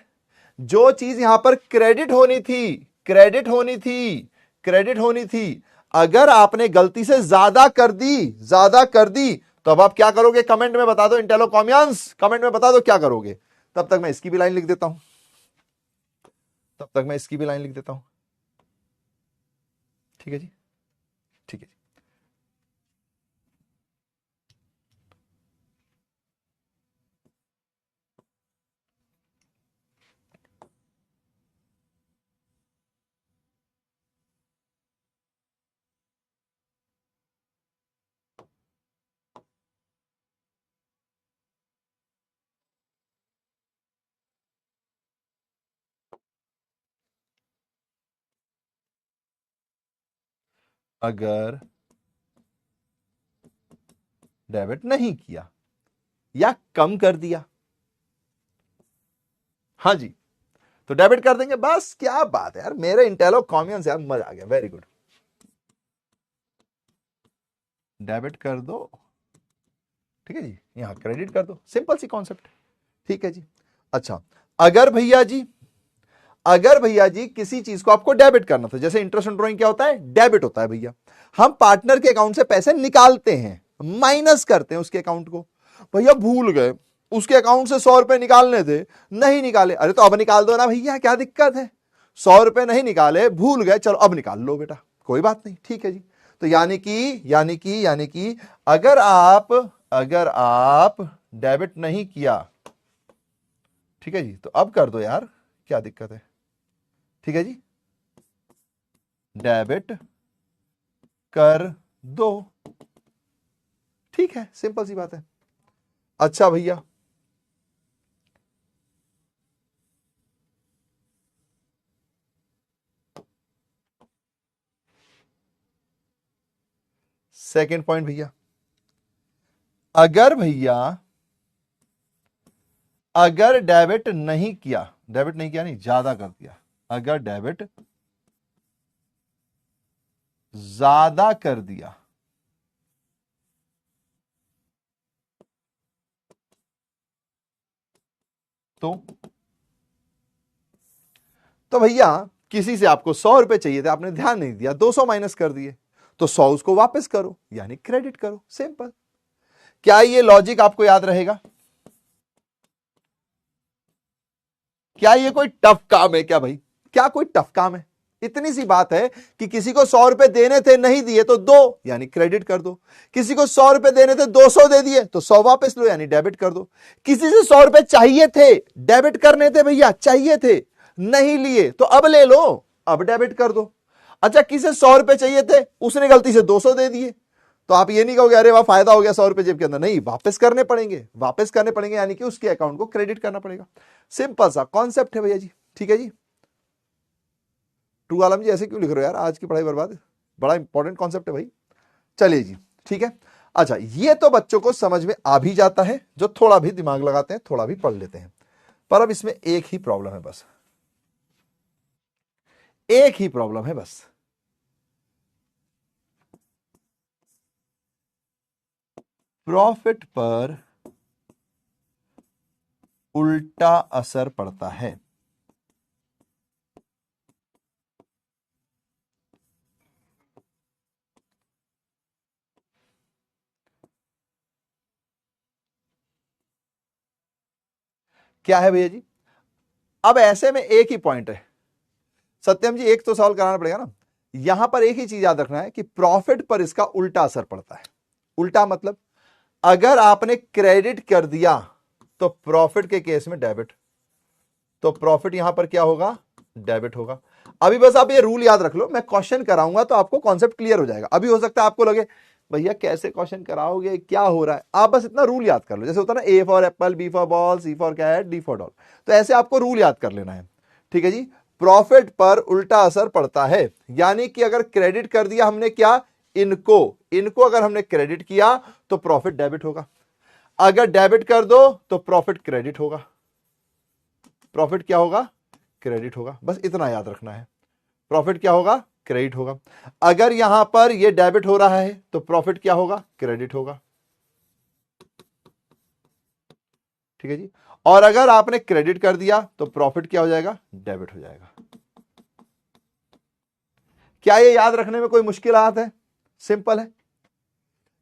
जो चीज यहां पर क्रेडिट होनी थी, क्रेडिट होनी थी, क्रेडिट होनी थी, अगर आपने गलती से ज्यादा कर दी, ज्यादा कर दी, तो अब आप क्या करोगे? कमेंट में बता दो इंटेलो कॉमियंस, कमेंट में बता दो क्या करोगे। तब तक मैं इसकी भी लाइन लिख देता हूं, तब तक मैं इसकी भी लाइन लिख देता हूं। ठीक है जी, ठीक है जी। अगर डेबिट नहीं किया या कम कर दिया, हाँ जी, तो डेबिट कर देंगे। बस क्या बात है यार, मेरे इंटेलो कॉमियंस यार, मजा आ गया, वेरी गुड। डेबिट कर दो, ठीक है जी, यहां क्रेडिट कर दो, सिंपल सी कॉन्सेप्ट। ठीक है जी। अच्छा, अगर भैया जी, अगर भैया जी किसी चीज को आपको डेबिट करना था, जैसे इंटरेस्ट ऑन ड्रॉइंग क्या होता है? डेबिट होता है भैया। हम पार्टनर के अकाउंट से पैसे निकालते हैं, माइनस करते हैं उसके अकाउंट को। भैया भूल गए, उसके अकाउंट से 100 रुपए निकालने थे, नहीं निकाले, अरे तो अब निकाल दो ना भैया, क्या दिक्कत है? 100 रुपए नहीं निकाले, भूल गए, चलो अब निकाल लो बेटा, कोई बात नहीं। ठीक है जी। तो यानी कि अगर आप डेबिट नहीं किया, ठीक है जी, तो अब कर दो यार, क्या दिक्कत है? ठीक है जी, डेबिट कर दो, ठीक है, सिंपल सी बात है। अच्छा भैया, सेकंड पॉइंट भैया, अगर भैया अगर डेबिट नहीं किया, डेबिट नहीं किया नहीं, ज्यादा कर दिया, अगर डेबिट ज्यादा कर दिया, तो भैया किसी से आपको 100 रुपए चाहिए थे, आपने ध्यान नहीं दिया, 200 माइनस कर दिए, तो 100 उसको वापस करो, यानी क्रेडिट करो, सिंपल। क्या ये लॉजिक आपको याद रहेगा? क्या ये कोई टफ काम है क्या भाई? क्या कोई टफ काम है? इतनी सी बात है कि किसी को 100 रुपए देने थे, नहीं दिए तो दो, यानी क्रेडिट कर दो। किसी को 100 रुपए देने थे, 200 दे दिए, तो 100 वापस लो, यानी डेबिट कर दो। किसी से 100 रुपए चाहिए थे, डेबिट करने थे भैया, चाहिए थे, नहीं लिए, तो अब ले लो, अब डेबिट कर दो। अच्छा, किसी से 100 रुपए चाहिए थे, उसने गलती से 200 दे दिए, तो आप ये नहीं कहोगे अरे वाह फायदा हो गया 100 रुपए जेब के अंदर, नहीं, वापस करने पड़ेंगे, वापस करने पड़ेंगे, यानी कि उसके अकाउंट को क्रेडिट करना पड़ेगा। सिंपल सा कॉन्सेप्ट है भैया जी। ठीक है जी। टू आलम जी ऐसे क्यों लिख रहे हो यार, आज की पढ़ाई बर्बाद है, बड़ा इंपॉर्टेंट कॉन्सेप्ट है भाई। चलिए जी, ठीक है। अच्छा, ये तो बच्चों को समझ में आ भी जाता है, जो थोड़ा भी दिमाग लगाते हैं, थोड़ा भी पढ़ लेते हैं। पर अब इसमें एक ही प्रॉब्लम है, बस एक ही प्रॉब्लम है बस। प्रॉफिट पर उल्टा असर पड़ता है। क्या है भैया जी? अब ऐसे में एक ही पॉइंट है सत्यम जी, एक तो सवाल कराना पड़ेगा ना। यहां पर एक ही चीज याद रखना है कि प्रॉफिट पर इसका उल्टा असर पड़ता है। उल्टा मतलब अगर आपने क्रेडिट कर दिया तो प्रॉफिट के केस में डेबिट, तो प्रॉफिट यहां पर क्या होगा? डेबिट होगा। अभी बस आप ये रूल याद रख लो, मैं क्वेश्चन कराऊंगा तो आपको कॉन्सेप्ट क्लियर हो जाएगा। अभी हो सकता है आपको लगे भैया कैसे क्वेश्चन कराओगे, क्या हो रहा है, आप बस इतना रूल याद कर लो। जैसे होता है ना, A for apple, B for ball, C for cat, D for doll, तो ऐसे आपको रूल याद कर लेना है। ठीक है जी। प्रॉफिट पर उल्टा असर पड़ता है, यानी कि अगर क्रेडिट कर दिया हमने, क्या, इनको अगर हमने क्रेडिट किया तो प्रॉफिट डेबिट होगा। अगर डेबिट कर दो तो प्रॉफिट क्रेडिट होगा। प्रॉफिट क्या होगा? क्रेडिट होगा। बस इतना याद रखना है, प्रॉफिट क्या होगा? क्रेडिट होगा। अगर यहां पर ये डेबिट हो रहा है तो प्रॉफिट क्या होगा? क्रेडिट होगा। ठीक है जी। और अगर आपने क्रेडिट कर दिया तो प्रॉफिट क्या हो जाएगा? डेबिट हो जाएगा। क्या ये याद रखने में कोई मुश्किलात है? सिंपल है।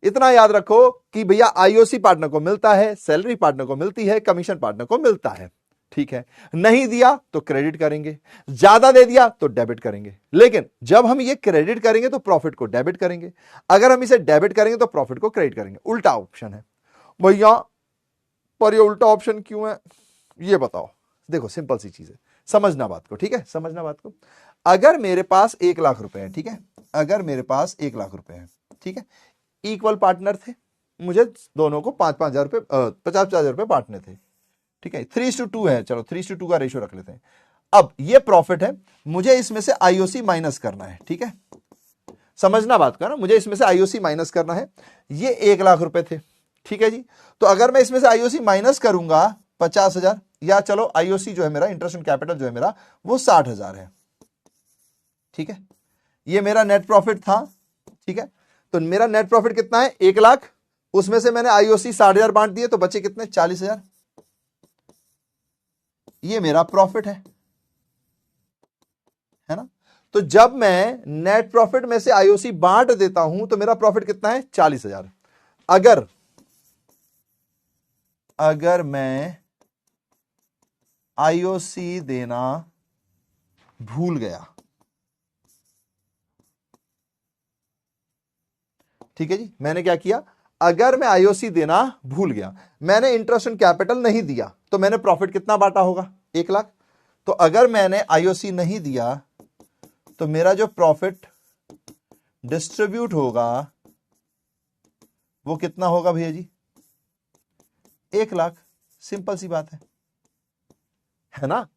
इतना याद रखो कि भैया आईओसी पार्टनर को मिलता है, सैलरी पार्टनर को मिलती है, कमीशन पार्टनर को मिलता है। ठीक है, नहीं दिया तो क्रेडिट करेंगे, ज्यादा दे दिया तो डेबिट करेंगे। लेकिन जब हम ये क्रेडिट करेंगे तो प्रॉफिट को डेबिट करेंगे, अगर हम इसे डेबिट करेंगे तो प्रॉफिट को क्रेडिट करेंगे। उल्टा ऑप्शन है भैया। पर ये उल्टा ऑप्शन क्यों है ये बताओ। देखो सिंपल सी चीज है, समझना बात को। ठीक है, समझना बात को। अगर मेरे पास 1,00,000 रुपए है, ठीक है, अगर मेरे पास 1,00,000 रुपए है, ठीक है, इक्वल पार्टनर थे, मुझे दोनों को 5,000 रुपए 50,000 रुपए बांटने थे। ठीक है, 3:2 है, चलो 3:2 का रेशियो रख लेते हैं। अब ये प्रॉफिट है, मुझे इसमें से आईओसी माइनस करना है। ठीक है, समझना बात का ना, मुझे इसमें से आईओसी माइनस करना है। ये 1,00,000 रुपए थे। ठीक है जी, तो अगर मैं इसमें से आईओसी माइनस करूंगा 50,000, या चलो आईओसी जो है मेरा, इंटरेस्ट ऑन कैपिटल जो है मेरा, वो 60,000 है। ठीक है, ये मेरा नेट प्रॉफिट था। ठीक है, तो मेरा नेट प्रॉफिट कितना है? 1,00,000। उसमें से मैंने आईओसी 60,000 बांट दिए तो बचे कितने? 40,000। ये मेरा प्रॉफिट है ना। तो जब मैं नेट प्रॉफिट में से आईओसी बांट देता हूं तो मेरा प्रॉफिट कितना है? 40,000। अगर मैं आईओसी देना भूल गया, ठीक है जी, मैंने क्या किया? अगर मैं आईओसी देना भूल गया, मैंने इंटरेस्ट ऑन कैपिटल नहीं दिया, तो मैंने प्रॉफिट कितना बांटा होगा? 1,00,000। तो अगर मैंने आईओसी नहीं दिया तो मेरा जो प्रॉफिट डिस्ट्रीब्यूट होगा वो कितना होगा भैया जी? 1,00,000। सिंपल सी बात है ना।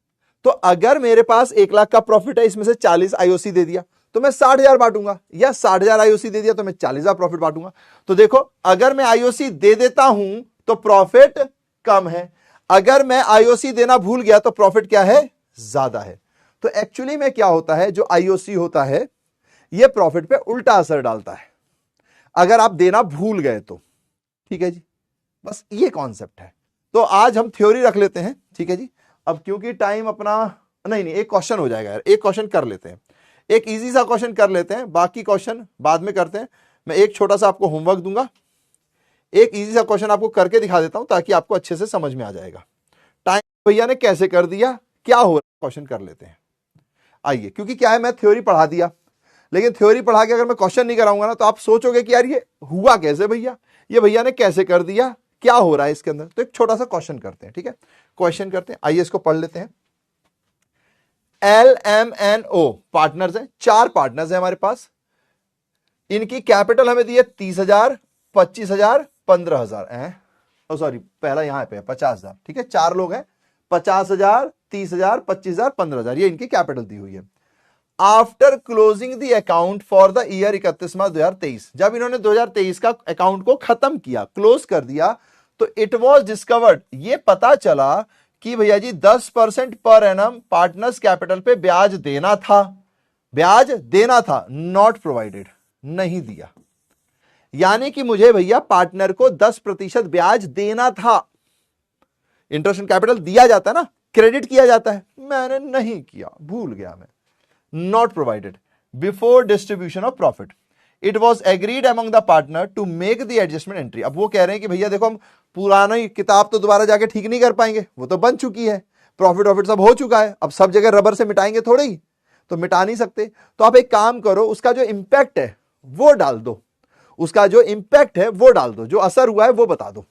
तो अगर मेरे पास 1,00,000 का प्रॉफिट है, इसमें से 40 आईओसी दे दिया तो मैं 60,000 बांटूंगा, या 60,000 आईओसी दे दिया तो मैं 40,000 प्रॉफिट बांटूंगा। तो देखो, अगर मैं आईओसी दे देता हूं तो प्रॉफिट कम है, अगर मैं आईओसी देना भूल गया तो प्रॉफिट क्या है? ज्यादा है। तो एक्चुअली में क्या होता है, जो आईओसी होता है यह प्रॉफिट पे उल्टा असर डालता है अगर आप देना भूल गए तो। ठीक है जी, बस ये कॉन्सेप्ट है। तो आज हम थ्योरी रख लेते हैं। ठीक है जी, अब क्योंकि टाइम अपना नहीं, एक क्वेश्चन हो जाएगा यार, एक क्वेश्चन कर लेते हैं, एक इजी सा क्वेश्चन कर लेते हैं, बाकी क्वेश्चन बाद में करते हैं। मैं एक छोटा सा आपको होमवर्क दूंगा, एक इजी सा क्वेश्चन आपको करके दिखा देता हूं ताकि आपको अच्छे से समझ में आ जाएगा। टाइम भैया ने कैसे कर दिया, क्या हो रहा है, क्वेश्चन कर लेते हैं। आइए, क्योंकि क्या है, मैं थ्योरी पढ़ा दिया, लेकिन थ्योरी पढ़ा के अगर मैं क्वेश्चन नहीं कराऊंगा ना तो आप सोचोगे कि यार ये हुआ कैसे भैया, ये भैया ने कैसे कर दिया, क्या हो रहा है इसके अंदर। तो एक छोटा सा क्वेश्चन करते हैं। ठीक है, क्वेश्चन करते हैं, आइए इसको पढ़ लेते हैं। LMNO पार्टनर्स हैं, 4 पार्टनर्स हैं हमारे पास। इनकी कैपिटल हमें दी है 30,000, 25,000, 15,000 है। सॉरी, पहला यहां पे 50,000। ठीक है, 4 लोग हैं, 50,000, 30,000, 25,000, 15,000, ये इनकी कैपिटल दी हुई है। After closing the account for the year 31 मार्च 2023, जब इन्होंने 2023 का अकाउंट को खत्म किया, क्लोज कर दिया, तो इट वॉज डिस्कवर्ड, ये पता चला कि भैया जी 10% पर एनम पार्टनर्स कैपिटल पे ब्याज देना था, ब्याज देना था, नॉट प्रोवाइडेड, नहीं दिया। यानी कि मुझे भैया पार्टनर को 10% ब्याज देना था। इंटरेस्ट ऑन कैपिटल दिया जाता है ना, क्रेडिट किया जाता है, मैंने नहीं किया, भूल गया मैं, not provided before distribution of profit. It was agreed among the partner to make the adjustment entry. अब वो कह रहे हैं कि भैया देखो, हम पुरानी किताब तो दोबारा जाके ठीक नहीं कर पाएंगे, वो तो बन चुकी है, प्रॉफिट वॉफिट सब हो चुका है, अब सब जगह रबर से मिटाएंगे थोड़े ही, तो मिटा नहीं सकते। तो आप एक काम करो, उसका जो इंपैक्ट है वो डाल दो, उसका जो इंपैक्ट है वो डाल दो, जो असर हुआ है वो बता दो।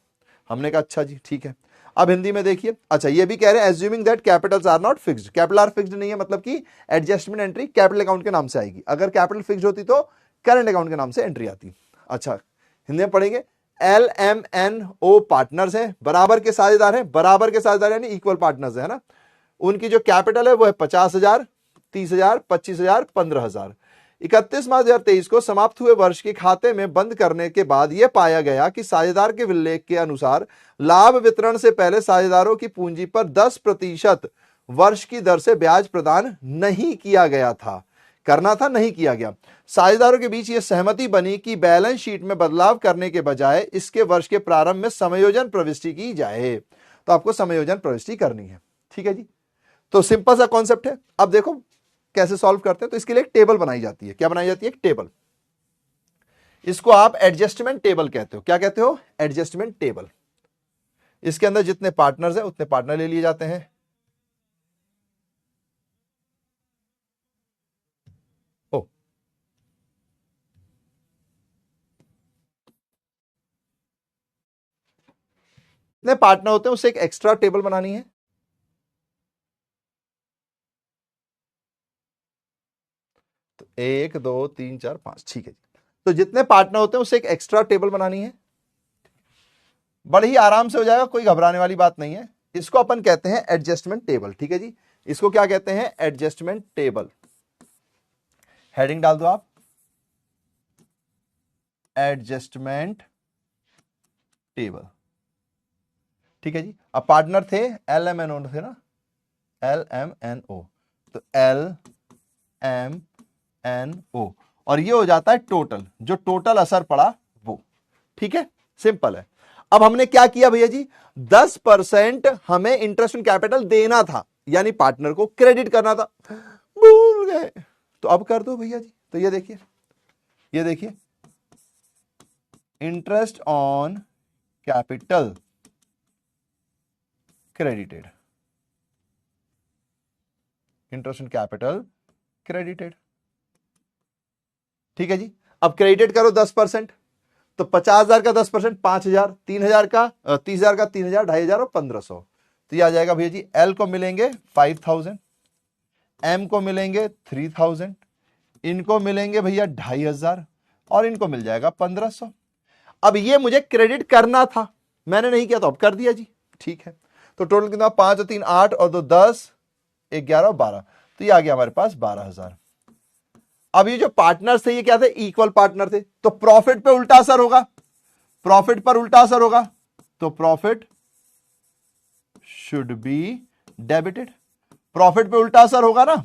हमने कहा अच्छा जी ठीक है। अब हिंदी में देखिए, अच्छा ये भी कह रहे हैं assuming that capitals are not fixed, capital are fixed नहीं है, मतलब कि एडजस्टमेंट एंट्री कैपिटल अकाउंट के नाम से आएगी, अगर कैपिटल फिक्स्ड होती तो करंट अकाउंट के नाम से एंट्री आती। अच्छा, हिंदी में पढ़ेंगे, LMNO पार्टनर्स हैं, बराबर के साझेदार हैं, बराबर के साझेदार यानी इक्वल पार्टनर्स है ना। उनकी जो कैपिटल है वो है 50,000, 30,000, 25,000, 15,000। 31 मार्च 2023 को समाप्त हुए वर्ष के खाते में बंद करने के बाद यह पाया गया कि साझेदार के विलेख के अनुसार लाभ वितरण से पहले साझेदारों की पूंजी पर 10% वर्ष की दर से ब्याज प्रदान नहीं किया गया था, करना था, नहीं किया गया। साझेदारों के बीच यह सहमति बनी कि बैलेंस शीट में बदलाव करने के बजाय इसके वर्ष के प्रारंभ में समायोजन प्रविष्टि की जाए। तो आपको समायोजन प्रविष्टि करनी है, ठीक है जी। तो सिंपल सा कॉन्सेप्ट है। अब देखो कैसे सॉल्व करते हैं। तो इसके लिए एक टेबल बनाई जाती है। क्या बनाई जाती है? एक टेबल। इसको आप एडजस्टमेंट टेबल कहते हो। क्या कहते हो? Adjustment table. इसके अंदर जितने पार्टनर्स हैं उतने पार्टनर ले लिए जाते हैं। जितने पार्टनर होते हैं उससे एक एक्स्ट्रा टेबल बनानी है। तो 1 2 3 4 5, ठीक है जी। तो जितने पार्टनर होते हैं उससे एक एक्स्ट्रा टेबल बनानी है। बड़े ही आराम से हो जाएगा, कोई घबराने वाली बात नहीं है। इसको अपन कहते हैं एडजस्टमेंट टेबल, ठीक है जी। इसको क्या कहते हैं? Adjustment table. हेडिंग डाल दो आप, एडजस्टमेंट टेबल, ठीक है जी। अब पार्टनर थे LMNO थे ना, LMNO, तो LMNO, और ये हो जाता है टोटल, जो टोटल असर पड़ा वो, ठीक है। सिंपल है। अब हमने क्या किया भैया जी? 10% हमें इंटरेस्ट ऑन कैपिटल देना था, यानी पार्टनर को क्रेडिट करना था, भूल गए। तो अब कर दो भैया जी। तो ये देखिए, ये देखिए, interest on capital credited, interest on capital credited, ठीक है जी। अब क्रेडिट करो 10%, तो 50,000 का 10% 5,000, 3,000 का 30,000 का 3,000, 2,500 और 1,500। तो ये आ जाएगा भैया जी। L को मिलेंगे 5,000, M को मिलेंगे 3,000, इनको मिलेंगे भैया 2,500 और इनको मिल जाएगा 1,500। अब ये मुझे क्रेडिट करना था, मैंने नहीं किया, तो अब कर दिया जी, ठीक है। तो टोटल कितना? 5 और 3 8 और 2 10, 11 और 12, तो ये आ गया हमारे पास 12,000। अब ये जो पार्टनर्स थे ये क्या थे? इक्वल पार्टनर थे। तो प्रॉफिट पे उल्टा असर होगा, प्रॉफिट पर उल्टा असर होगा, तो profit should be debited. Profit पे उल्टा असर होगा ना,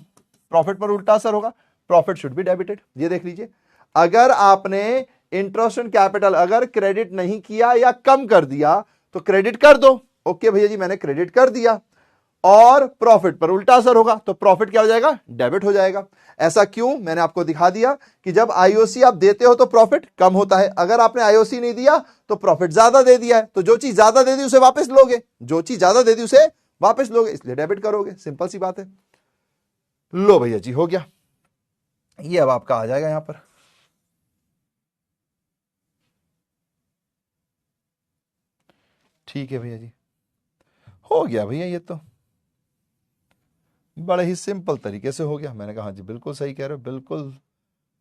प्रॉफिट पर उल्टा असर होगा, प्रॉफिट शुड बी डेबिटेड। ये देख लीजिए, अगर आपने इंटरेस्ट ऑन कैपिटल अगर क्रेडिट नहीं किया या कम कर दिया तो क्रेडिट कर दो। ओके भैया जी, मैंने क्रेडिट कर दिया, और प्रॉफिट पर उल्टा असर होगा तो प्रॉफिट क्या हो जाएगा? डेबिट हो जाएगा। ऐसा क्यों? मैंने आपको दिखा दिया कि जब आईओसी आप देते हो तो प्रॉफिट कम होता है, अगर आपने आईओसी नहीं दिया तो प्रॉफिट ज्यादा दे दिया है, तो जो चीज ज्यादा दे दी उसे वापस लोगे, जो चीज ज्यादा दे दी उसे वापस लोगे, इसलिए डेबिट करोगे। सिंपल सी बात है। लो भैया जी, हो गया ये। अब आपका आ जाएगा यहां पर, ठीक है भैया जी, हो गया भैया। ये तो बड़े ही सिंपल तरीके से हो गया। मैंने कहा हाँ जी, बिल्कुल सही कह रहे हो, बिल्कुल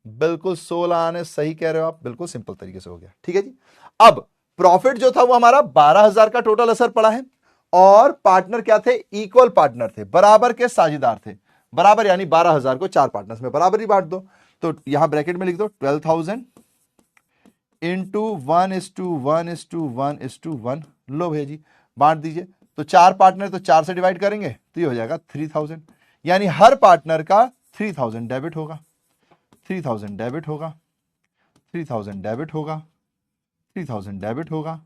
बिल्कुल 16 आने सही कह रहे हो आप, बिल्कुल सिंपल तरीके से हो गया, ठीक है जी। अब प्रॉफिट जो था वो हमारा 12,000 का टोटल असर पड़ा है, और पार्टनर क्या थे? इक्वल पार्टनर थे, बराबर के साझेदार थे। बराबर यानी 12,000 को 4 पार्टनर्स में बराबर ही बांट दो। तो यहां ब्रैकेट में लिख दो 12,000 इंटू 1:1:1:1:1। लो भैया जी, बांट दीजिए। तो 4 पार्टनर, तो 4 से डिवाइड करेंगे तो ये हो जाएगा 3,000, यानी हर पार्टनर का 3,000 डेबिट होगा, 3,000 डेबिट होगा, 3,000 डेबिट होगा, 3,000 डेबिट होगा,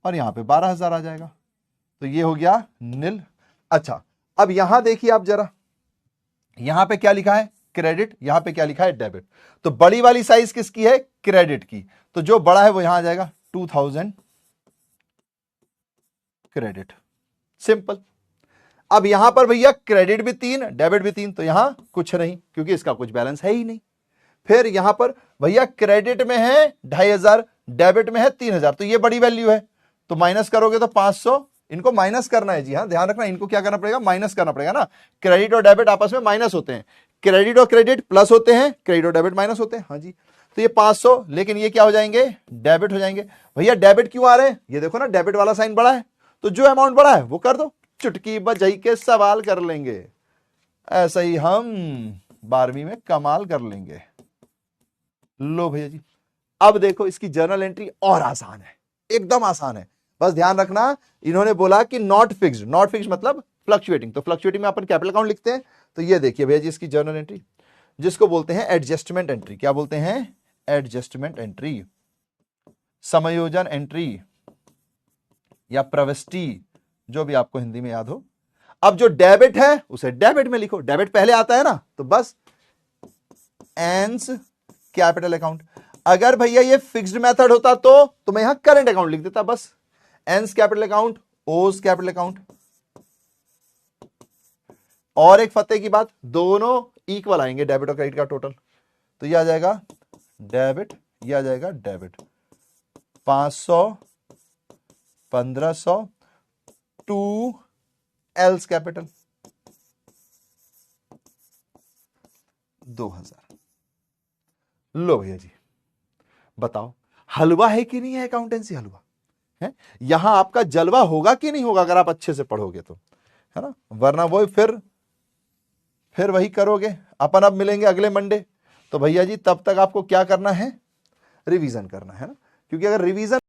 और यहां पे 12,000 आ जाएगा। तो ये हो गया नील। अच्छा, अब यहां देखिए आप जरा, यहां पे क्या लिखा है? क्रेडिट। यहां पे क्या लिखा है? डेबिट। तो बड़ी वाली साइज किसकी है? क्रेडिट की। तो जो बड़ा है वो यहां आ जाएगा 2,000 क्रेडिट। सिंपल। अब यहां पर भैया क्रेडिट भी 3, डेबिट भी 3, तो यहां कुछ नहीं, क्योंकि इसका कुछ बैलेंस है ही नहीं। फिर यहां पर भैया क्रेडिट में है 2,500, डेबिट में है 3,000, तो ये बड़ी वैल्यू है, तो माइनस करोगे तो 500। इनको माइनस करना है जी, हाँ ध्यान रखना, इनको क्या करना पड़ेगा? माइनस करना पड़ेगा ना। क्रेडिट और डेबिट आपस में माइनस होते हैं, क्रेडिट और क्रेडिट प्लस होते हैं, क्रेडिट और डेबिट माइनस होते हैं। हाँ जी, तो ये 500, लेकिन ये क्या हो जाएंगे? डेबिट हो जाएंगे। भैया डेबिट क्यों आ रहे हैं? ये देखो ना, डेबिट वाला साइन बड़ा है, तो जो अमाउंट बड़ा है वो कर दो, चुटकी बजाई के सवाल कर लेंगे। ऐसा ही हम 12वीं में कमाल कर लेंगे। लो भैया जी, अब देखो इसकी जर्नल एंट्री और आसान है, एकदम आसान है। बस ध्यान रखना, इन्होंने बोला कि नॉट फिक्स्ड, नॉट फिक्स्ड मतलब फ्लक्चुएटिंग, तो फ्लक्चुएटिंग में अपन कैपिटल अकाउंट लिखते हैं। तो ये देखिए भैया जी इसकी जर्नल एंट्री, जिसको बोलते हैं एडजस्टमेंट एंट्री। क्या बोलते हैं? एडजस्टमेंट एंट्री, समायोजन एंट्री या प्रविष्टि, जो भी आपको हिंदी में याद हो। अब जो डेबिट है उसे डेबिट में लिखो, डेबिट पहले आता है ना, तो बस एंस कैपिटल अकाउंट। अगर भैया ये फिक्स्ड मेथड होता तो मैं यहां करंट अकाउंट लिख देता, बस एंस कैपिटल अकाउंट, ओस कैपिटल अकाउंट। और एक फतेह की बात, दोनों इक्वल आएंगे डेबिट और क्रेडिट का टोटल, तो ये आ जाएगा डेबिट, ये आ जाएगा डेबिट। 500, 1500 to L's capital 2000। लो भैया जी बताओ, हलवा है कि नहीं है? अकाउंटेंसी हलवा है। यहां आपका जलवा होगा कि नहीं होगा अगर आप अच्छे से पढ़ोगे तो, है ना, वरना वो फिर वही करोगे। अपन अब मिलेंगे अगले मंडे, तो भैया जी तब तक आपको क्या करना है? रिवीजन करना है ना, क्योंकि अगर रिवीजन